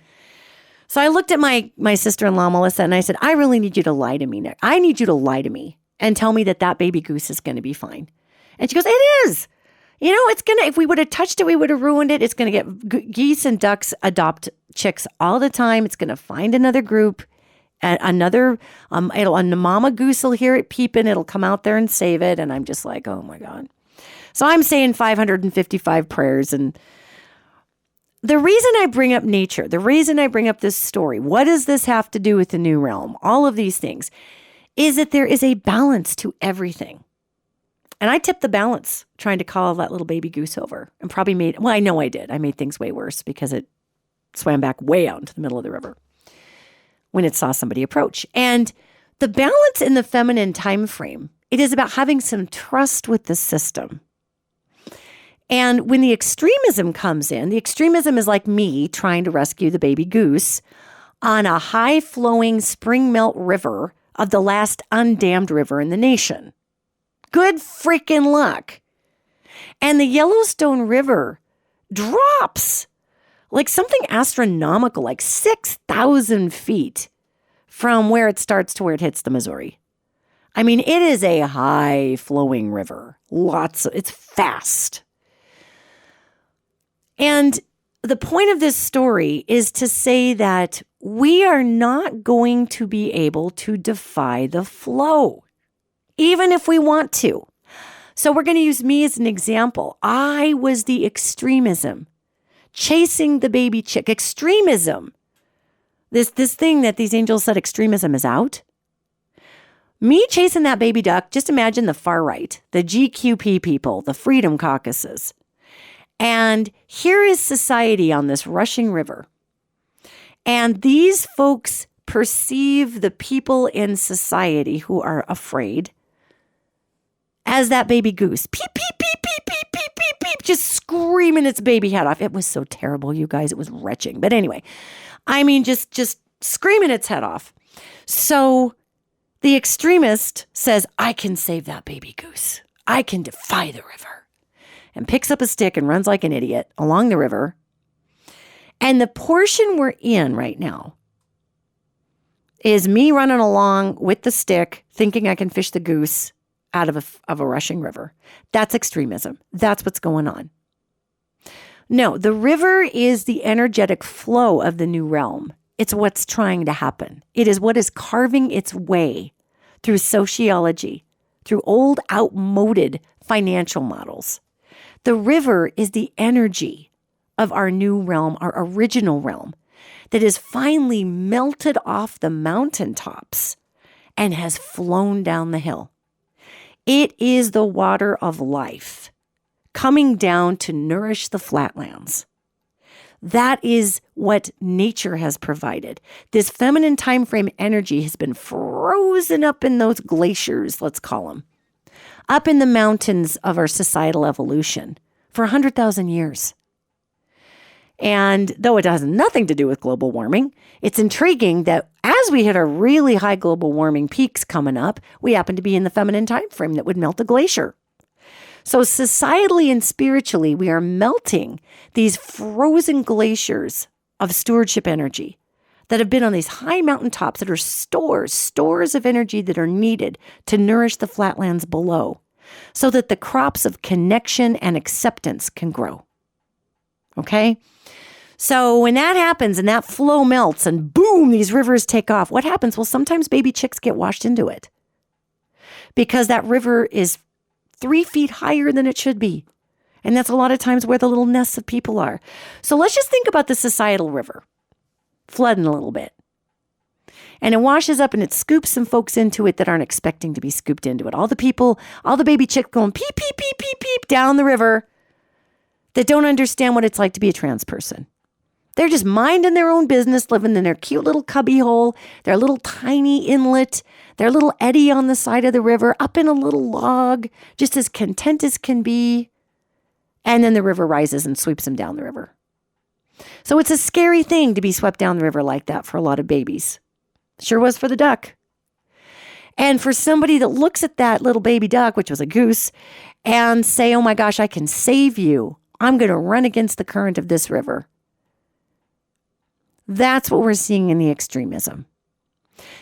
So I looked at my sister-in-law, Melissa, and I said, I really need you to lie to me, Nick. I need you to lie to me and tell me that baby goose is going to be fine. And she goes, it is. If we would have touched it, we would have ruined it. It's going to get geese and ducks adopt chicks all the time. It's going to find another group, a mama goose will hear it peeping. It'll come out there and save it. And I'm just like, oh my God. So I'm saying 555 prayers. And the reason I bring up nature, the reason I bring up this story, what does this have to do with the new realm? All of these things is that there is a balance to everything. And I tipped the balance trying to call that little baby goose over and probably I know I did. I made things way worse because it swam back way out into the middle of the river when it saw somebody approach. And the balance in the feminine time frame, it is about having some trust with the system. And when the extremism comes in, the extremism is like me trying to rescue the baby goose on a high-flowing spring melt river of the last undammed river in the nation. Good freaking luck. And the Yellowstone River drops like something astronomical, like 6,000 feet from where it starts to where it hits the Missouri. I mean, it is a high-flowing river. It's fast. And the point of this story is to say that we are not going to be able to defy the flow, even if we want to. So we're going to use me as an example. I was the extremism, chasing the baby chick. Extremism. This thing that these angels said extremism is out. Me chasing that baby duck, just imagine the far right, the GQP people, the Freedom Caucuses. And here is society on this rushing river. And these folks perceive the people in society who are afraid as that baby goose. Peep, peep, peep, peep, peep, peep, peep, peep, just screaming its baby head off. It was so terrible, you guys. It was retching. But anyway, I mean, just screaming its head off. So the extremist says, I can save that baby goose. I can defy the river. And picks up a stick and runs like an idiot along the river. And the portion we're in right now is me running along with the stick, thinking I can fish the goose out of a rushing river. That's extremism. That's what's going on. No, the river is the energetic flow of the new realm. It's what's trying to happen. It is what is carving its way through sociology, through old, outmoded financial models. The river is the energy of our new realm, our original realm, that has finally melted off the mountaintops and has flown down the hill. It is the water of life coming down to nourish the flatlands. That is what nature has provided. This feminine timeframe energy has been frozen up in those glaciers, let's call them, up in the mountains of our societal evolution for 100,000 years. And though it has nothing to do with global warming, it's intriguing that as we hit our really high global warming peaks coming up, we happen to be in the feminine time frame that would melt a glacier. So societally and spiritually, we are melting these frozen glaciers of stewardship energy that have been on these high mountaintops that are stores of energy that are needed to nourish the flatlands below so that the crops of connection and acceptance can grow. Okay? So when that happens and that flow melts and boom, these rivers take off, what happens? Well, sometimes baby chicks get washed into it because that river is 3 feet higher than it should be. And that's a lot of times where the little nests of people are. So let's just think about the societal river flooding a little bit. And it washes up and it scoops some folks into it that aren't expecting to be scooped into it. All the people, all the baby chicks going peep, peep, peep, peep, peep down the river that don't understand what it's like to be a trans person. They're just minding their own business, living in their cute little cubby hole, their little tiny inlet, their little eddy on the side of the river, up in a little log, just as content as can be. And then the river rises and sweeps them down the river. So it's a scary thing to be swept down the river like that for a lot of babies. Sure was for the duck. And for somebody that looks at that little baby duck, which was a goose, and say, oh my gosh, I can save you. I'm going to run against the current of this river. That's what we're seeing in the extremism.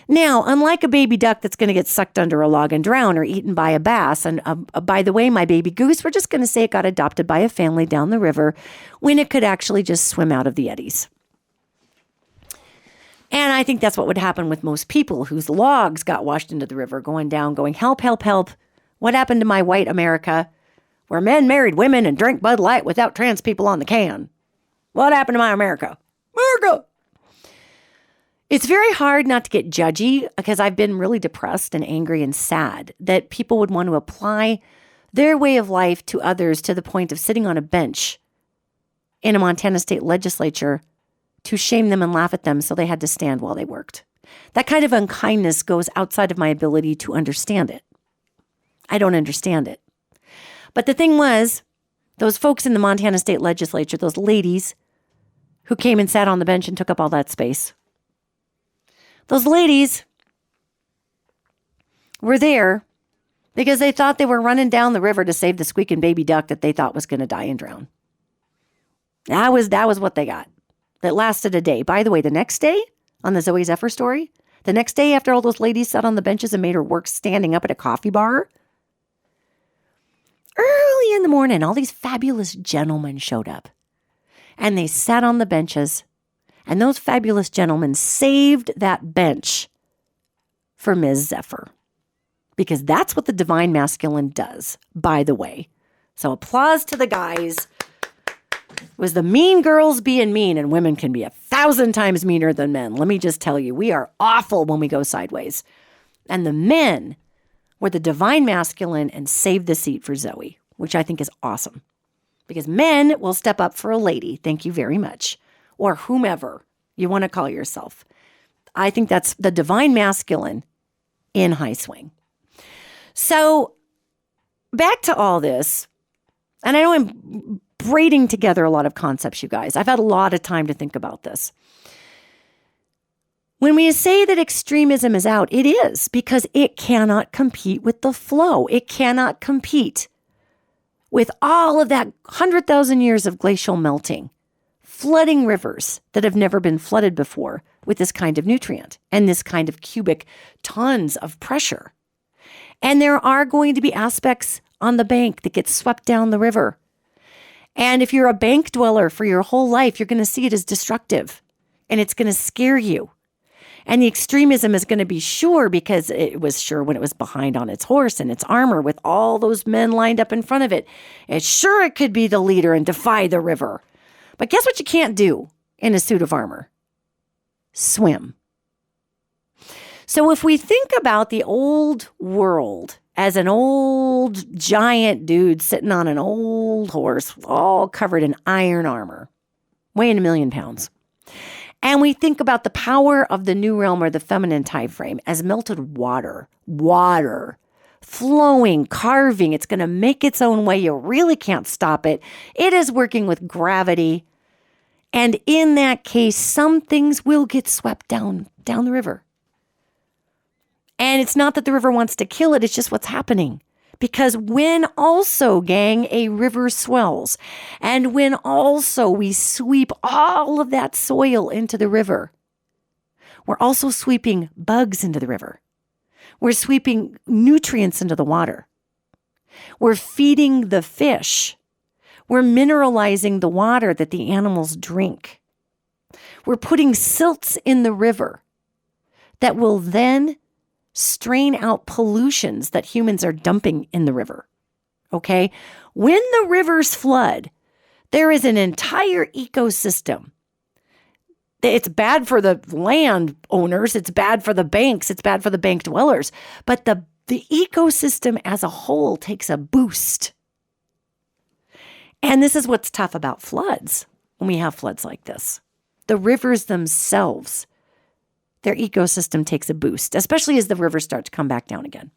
Now, unlike a baby duck that's going to get sucked under a log and drown or eaten by a bass, and by the way, my baby goose, we're just going to say it got adopted by a family down the river when it could actually just swim out of the eddies. And I think that's what would happen with most people whose logs got washed into the river, going down, going, help, help, help. What happened to my white America, where men married women and drank Bud Light without trans people on the can? What happened to my America? America! It's very hard not to get judgy because I've been really depressed and angry and sad that people would want to apply their way of life to others to the point of sitting on a bench in a Montana state legislature to shame them and laugh at them so they had to stand while they worked. That kind of unkindness goes outside of my ability to understand it. I don't understand it. But the thing was, those folks in the Montana state legislature, those ladies who came and sat on the bench and took up all that space, those ladies were there because they thought they were running down the river to save the squeaking baby duck that they thought was going to die and drown. That was what they got. that lasted a day. By the way, the next day on the Zoe Zephyr story, the next day after all those ladies sat on the benches and made her work standing up at a coffee bar, early in the morning, all these fabulous gentlemen showed up. And they sat on the benches. And those fabulous gentlemen saved that bench for Ms. Zephyr. Because that's what the divine masculine does, by the way. So applause to the guys. It was the mean girls being mean, and women can be 1,000 times meaner than men. Let me just tell you, we are awful when we go sideways. And the men were the divine masculine and saved the seat for Zoe, which I think is awesome. Because men will step up for a lady, thank you very much, or whomever you want to call yourself. I think that's the divine masculine in high swing. So back to all this, and I know I'm braiding together a lot of concepts, you guys. I've had a lot of time to think about this. When we say that extremism is out, it is because it cannot compete with the flow. It cannot compete with all of that 100,000 years of glacial melting, flooding rivers that have never been flooded before with this kind of nutrient and this kind of cubic tons of pressure. And there are going to be aspects on the bank that get swept down the river. And if you're a bank dweller for your whole life, you're going to see it as destructive and it's going to scare you. And the extremism is going to be sure because it was sure when it was behind on its horse and its armor with all those men lined up in front of it. It's sure it could be the leader and defy the river. But guess what you can't do in a suit of armor? Swim. So if we think about the old world as an old giant dude sitting on an old horse, all covered in iron armor, weighing 1,000,000 pounds. And we think about the power of the new realm or the feminine timeframe as melted water, flowing, carving. It's going to make its own way. You really can't stop it. It is working with gravity. And in that case, some things will get swept down the river. And it's not that the river wants to kill it. It's just what's happening. Because when also, gang, a river swells, and when also we sweep all of that soil into the river, we're also sweeping bugs into the river. We're sweeping nutrients into the water. We're feeding the fish. We're mineralizing the water that the animals drink. We're putting silts in the river that will then strain out pollutions that humans are dumping in the river. Okay? When the rivers flood, there is an entire ecosystem. It's bad for the land owners. It's bad for the banks. It's bad for the bank dwellers. But the ecosystem as a whole takes a boost. And this is what's tough about floods when we have floods like this. The rivers themselves, their ecosystem takes a boost, especially as the rivers start to come back down again.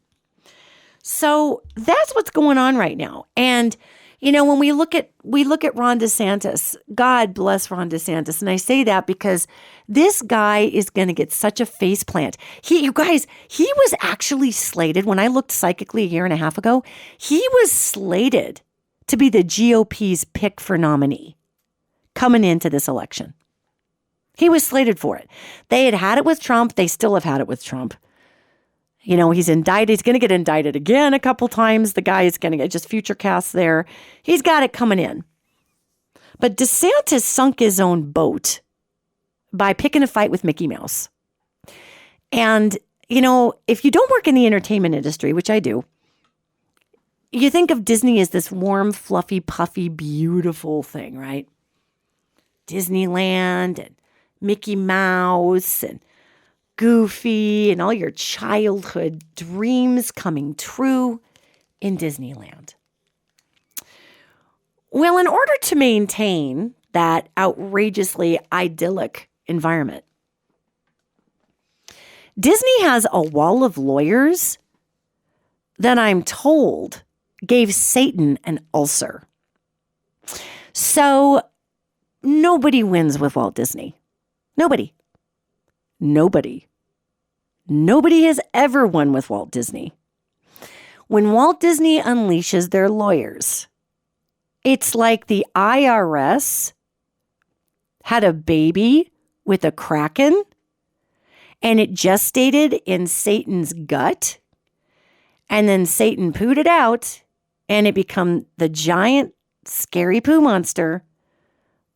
So that's what's going on right now. And, you know, when we look at Ron DeSantis, God bless Ron DeSantis. And I say that because this guy is going to get such a faceplant. You guys, he was actually slated, when I looked psychically a year and a half ago, he was slated to be the GOP's pick for nominee coming into this election. He was slated for it. They had it with Trump. They still have had it with Trump. You know, he's indicted. He's going to get indicted again a couple times. The guy is going to get just future casts there. He's got it coming in. But DeSantis sunk his own boat by picking a fight with Mickey Mouse. And, you know, if you don't work in the entertainment industry, which I do, you think of Disney as this warm, fluffy, puffy, beautiful thing, right? Disneyland and Mickey Mouse and Goofy and all your childhood dreams coming true in Disneyland. Well, in order to maintain that outrageously idyllic environment, Disney has a wall of lawyers that I'm told gave Satan an ulcer. So nobody wins with Walt Disney. Nobody has ever won with Walt Disney. When Walt Disney unleashes their lawyers, it's like the IRS had a baby with a kraken, and it gestated in Satan's gut, and then Satan pooed it out, and it became the giant, scary poo monster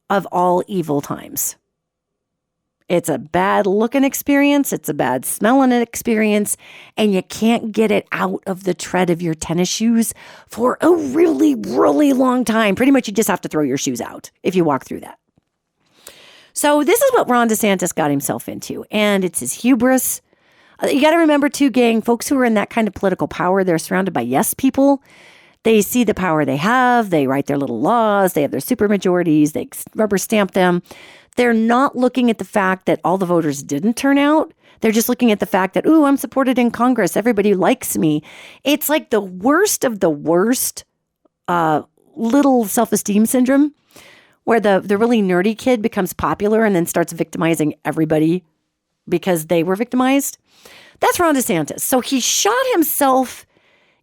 of all evil times. It's a bad looking experience. It's a bad smelling experience. And you can't get it out of the tread of your tennis shoes for a really, really long time. Pretty much you just have to throw your shoes out if you walk through that. So this is what Ron DeSantis got himself into. And it's his hubris. You got to remember too, gang, folks who are in that kind of political power, they're surrounded by yes people. They see the power they have. They write their little laws. They have their supermajorities. They rubber stamp them. They're not looking at the fact that all the voters didn't turn out. They're just looking at the fact that, ooh, I'm supported in Congress. Everybody likes me. It's like the worst of the worst little self-esteem syndrome, where the really nerdy kid becomes popular and then starts victimizing everybody because they were victimized. That's Ron DeSantis. So he shot himself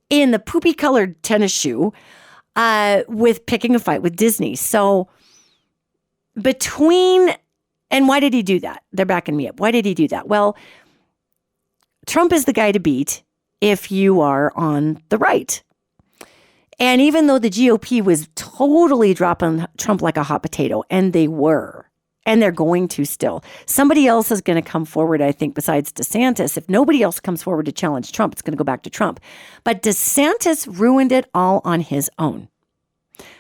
in the poopy-colored tennis shoe with picking a fight with Disney. So and why did he do that? They're backing me up. Why did he do that? Well, Trump is the guy to beat if you are on the right. And even though the GOP was totally dropping Trump like a hot potato, and they were, and they're going to still, somebody else is going to come forward, I think, besides DeSantis. If nobody else comes forward to challenge Trump, it's going to go back to Trump. But DeSantis ruined it all on his own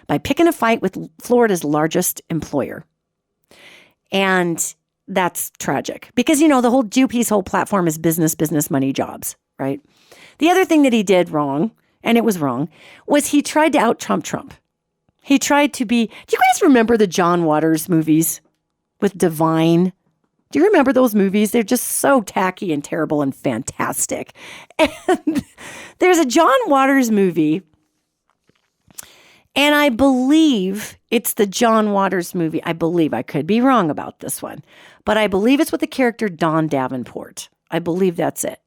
by picking a fight with Florida's largest employer. And that's tragic because, the whole GOP's whole platform is business, money, jobs, right? The other thing that he did wrong, and it was wrong, was he tried to out-Trump Trump. He tried to be, do you guys remember the John Waters movies with Divine? Do you remember those movies? They're just so tacky and terrible and fantastic. And there's a John Waters movie, and I believe it's the John Waters movie. I believe, I could be wrong about this one, but I believe it's with the character Dawn Davenport. I believe that's it.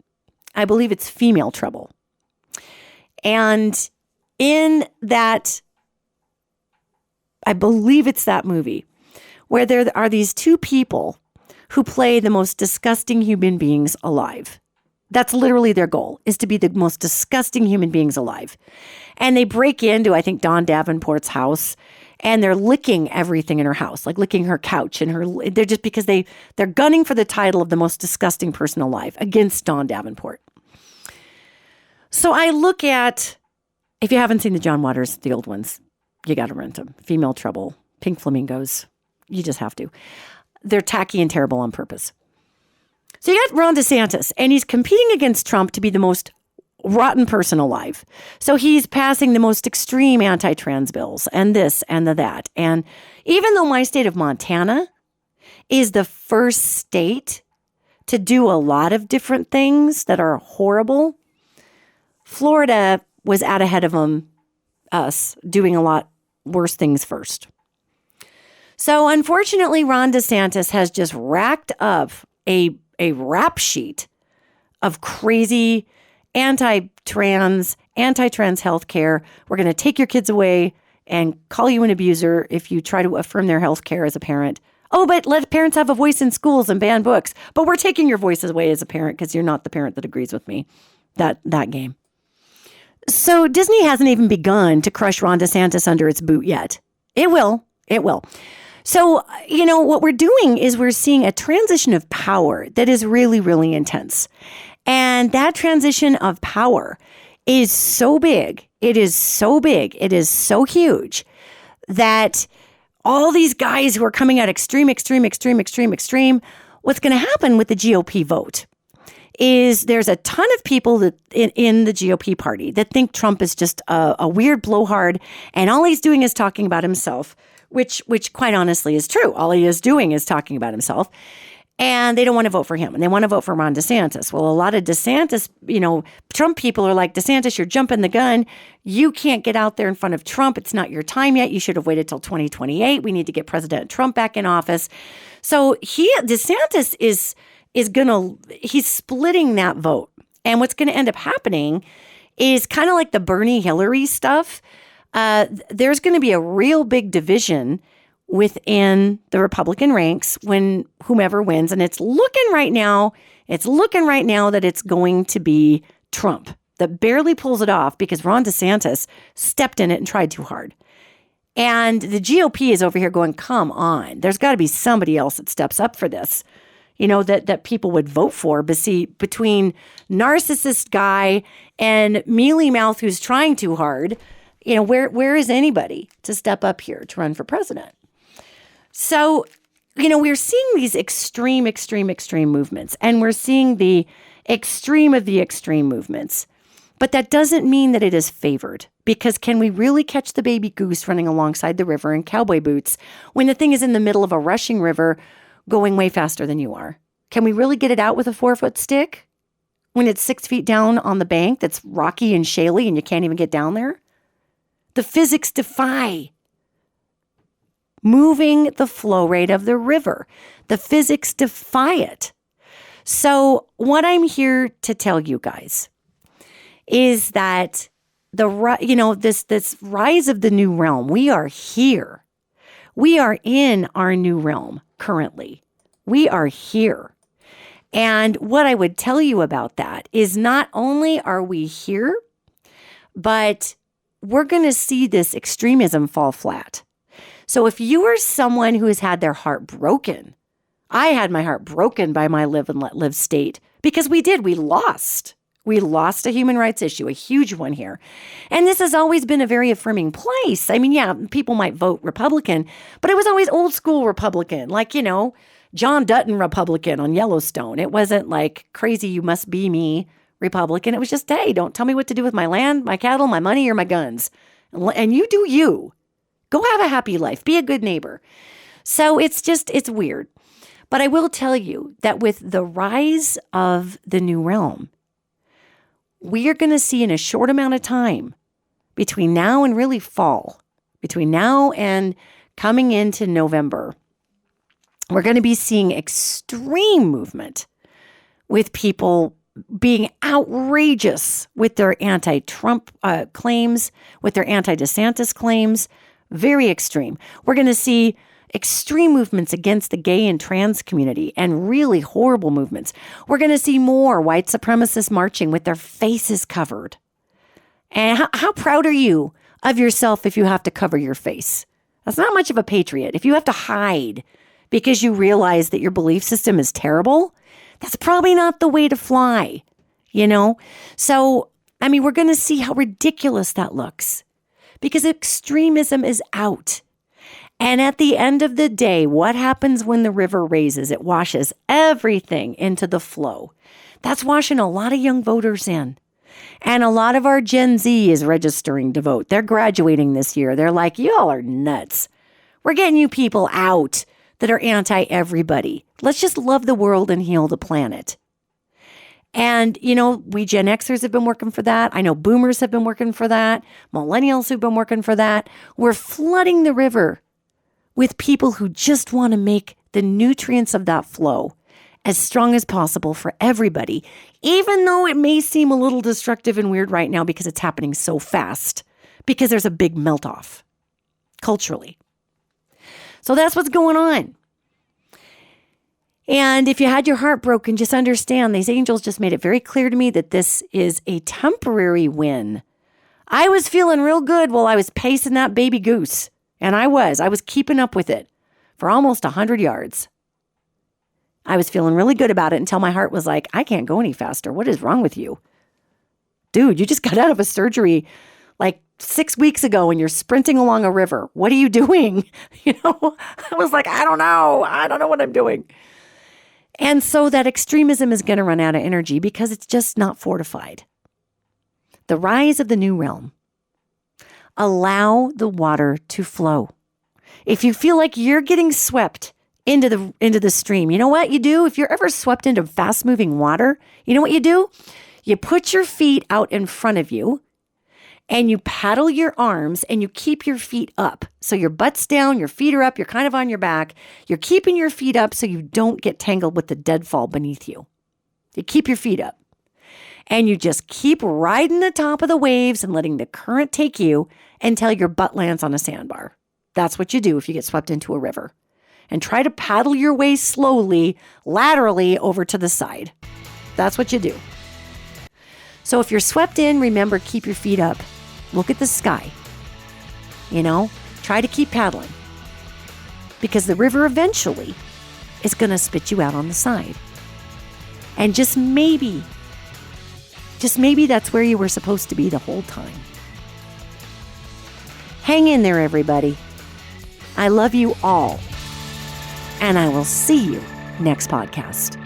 I believe it's Female Trouble. And in that, I believe it's that movie where there are these two people who play the most disgusting human beings alive. That's literally their goal, is to be the most disgusting human beings alive. And they break into, I think, Dawn Davenport's house, and they're licking everything in her house, like licking her couch and they're just because they're gunning for the title of the most disgusting person alive against Dawn Davenport. So I look at, if you haven't seen the John Waters, the old ones, you got to rent them. Female Trouble, Pink Flamingos, you just have to. They're tacky and terrible on purpose. So you got Ron DeSantis, and he's competing against Trump to be the most rotten person alive. So he's passing the most extreme anti-trans bills and this and that. And even though my state of Montana is the first state to do a lot of different things that are horrible, Florida was out ahead of us doing a lot worse things first. So unfortunately, Ron DeSantis has just racked up a rap sheet of crazy anti-trans health care. We're going to take your kids away and call you an abuser if you try to affirm their health care as a parent. Oh, but let parents have a voice in schools and ban books. But we're taking your voices away as a parent because you're not the parent that agrees with me. That game. So Disney hasn't even begun to crush Ron DeSantis under its boot yet. It will. So, what we're doing is we're seeing a transition of power that is really, really intense. And that transition of power is so big. It is so huge that all these guys who are coming out extreme, what's going to happen with the GOP vote is there's a ton of people that in the GOP party that think Trump is just a weird blowhard, and all he's doing is talking about himself, which quite honestly is true. All he is doing is talking about himself, and they don't want to vote for him, and they want to vote for Ron DeSantis. Well, a lot of DeSantis, Trump people are like, DeSantis, you're jumping the gun. You can't get out there in front of Trump. It's not your time yet. You should have waited till 2028. We need to get President Trump back in office. So DeSantis he's splitting that vote. And what's going to end up happening is kind of like the Bernie Hillary stuff. There's going to be a real big division within the Republican ranks when whomever wins. And it's looking right now that it's going to be Trump that barely pulls it off because Ron DeSantis stepped in it and tried too hard. And the GOP is over here going, come on, there's got to be somebody else that steps up for this, that people would vote for. But see, between narcissist guy and mealy mouth who's trying too hard, where is anybody to step up here to run for president? So, we're seeing these extreme movements, and we're seeing the extreme of the extreme movements. But that doesn't mean that it is favored, because can we really catch the baby goose running alongside the river in cowboy boots when the thing is in the middle of a rushing river going way faster than you are? Can we really get it out with a 4-foot stick when it's 6 feet down on the bank that's rocky and shaly and you can't even get down there? The physics defy moving the flow rate of the river. The physics defy it. So what I'm here to tell you guys is that this rise of the new realm, we are here. We are in our new realm currently. We are here. And what I would tell you about that is not only are we here, but we're going to see this extremism fall flat. So if you are someone who has had their heart broken, I had my heart broken by my live and let live state because we lost. We lost a human rights issue, a huge one here. And this has always been a very affirming place. I mean, yeah, people might vote Republican, but it was always old school Republican, like, John Dutton Republican on Yellowstone. It wasn't like crazy, you must be me Republican. It was just, hey, don't tell me what to do with my land, my cattle, my money, or my guns. And you do you. Go have a happy life. Be a good neighbor. So it's weird. But I will tell you that with the rise of the new realm, we are going to see in a short amount of time between now and really fall, between now and coming into November, we're going to be seeing extreme movement with people being outrageous with their anti-Trump claims, with their anti-DeSantis claims, very extreme. We're going to see extreme movements against the gay and trans community and really horrible movements. We're going to see more white supremacists marching with their faces covered. And how proud are you of yourself if you have to cover your face? That's not much of a patriot. If you have to hide because you realize that your belief system is terrible, that's probably not the way to fly, So, we're going to see how ridiculous that looks because extremism is out. And at the end of the day, what happens when the river raises? It washes everything into the flow. That's washing a lot of young voters in. And a lot of our Gen Z is registering to vote. They're graduating this year. They're like, y'all are nuts. We're getting you people out that are anti-everybody. Let's just love the world and heal the planet. And, we Gen Xers have been working for that. I know boomers have been working for that. Millennials have been working for that. We're flooding the river with people who just want to make the nutrients of that flow as strong as possible for everybody, even though it may seem a little destructive and weird right now because it's happening so fast, because there's a big melt-off culturally. So that's what's going on. And if you had your heart broken, just understand these angels just made it very clear to me that this is a temporary win. I was feeling real good while I was pacing that baby goose. And I was keeping up with it for almost 100 yards. I was feeling really good about it until my heart was like, I can't go any faster. What is wrong with you? Dude, you just got out of a surgery like 6 weeks ago and you're sprinting along a river. What are you doing? I was like, I don't know. I don't know what I'm doing. And so that extremism is going to run out of energy because it's just not fortified. The rise of the new realm. Allow the water to flow. If you feel like you're getting swept into the stream, you know what you do? If you're ever swept into fast-moving water, you know what you do? You put your feet out in front of you and you paddle your arms and you keep your feet up. So your butt's down, your feet are up, you're kind of on your back. You're keeping your feet up so you don't get tangled with the deadfall beneath you. You keep your feet up. And you just keep riding the top of the waves and letting the current take you until your butt lands on a sandbar. That's what you do if you get swept into a river. And try to paddle your way slowly, laterally over to the side. That's what you do. So if you're swept in, remember, keep your feet up. Look at the sky. Try to keep paddling. Because the river eventually is going to spit you out on the side. And just maybe that's where you were supposed to be the whole time. Hang in there, everybody. I love you all. And I will see you next podcast.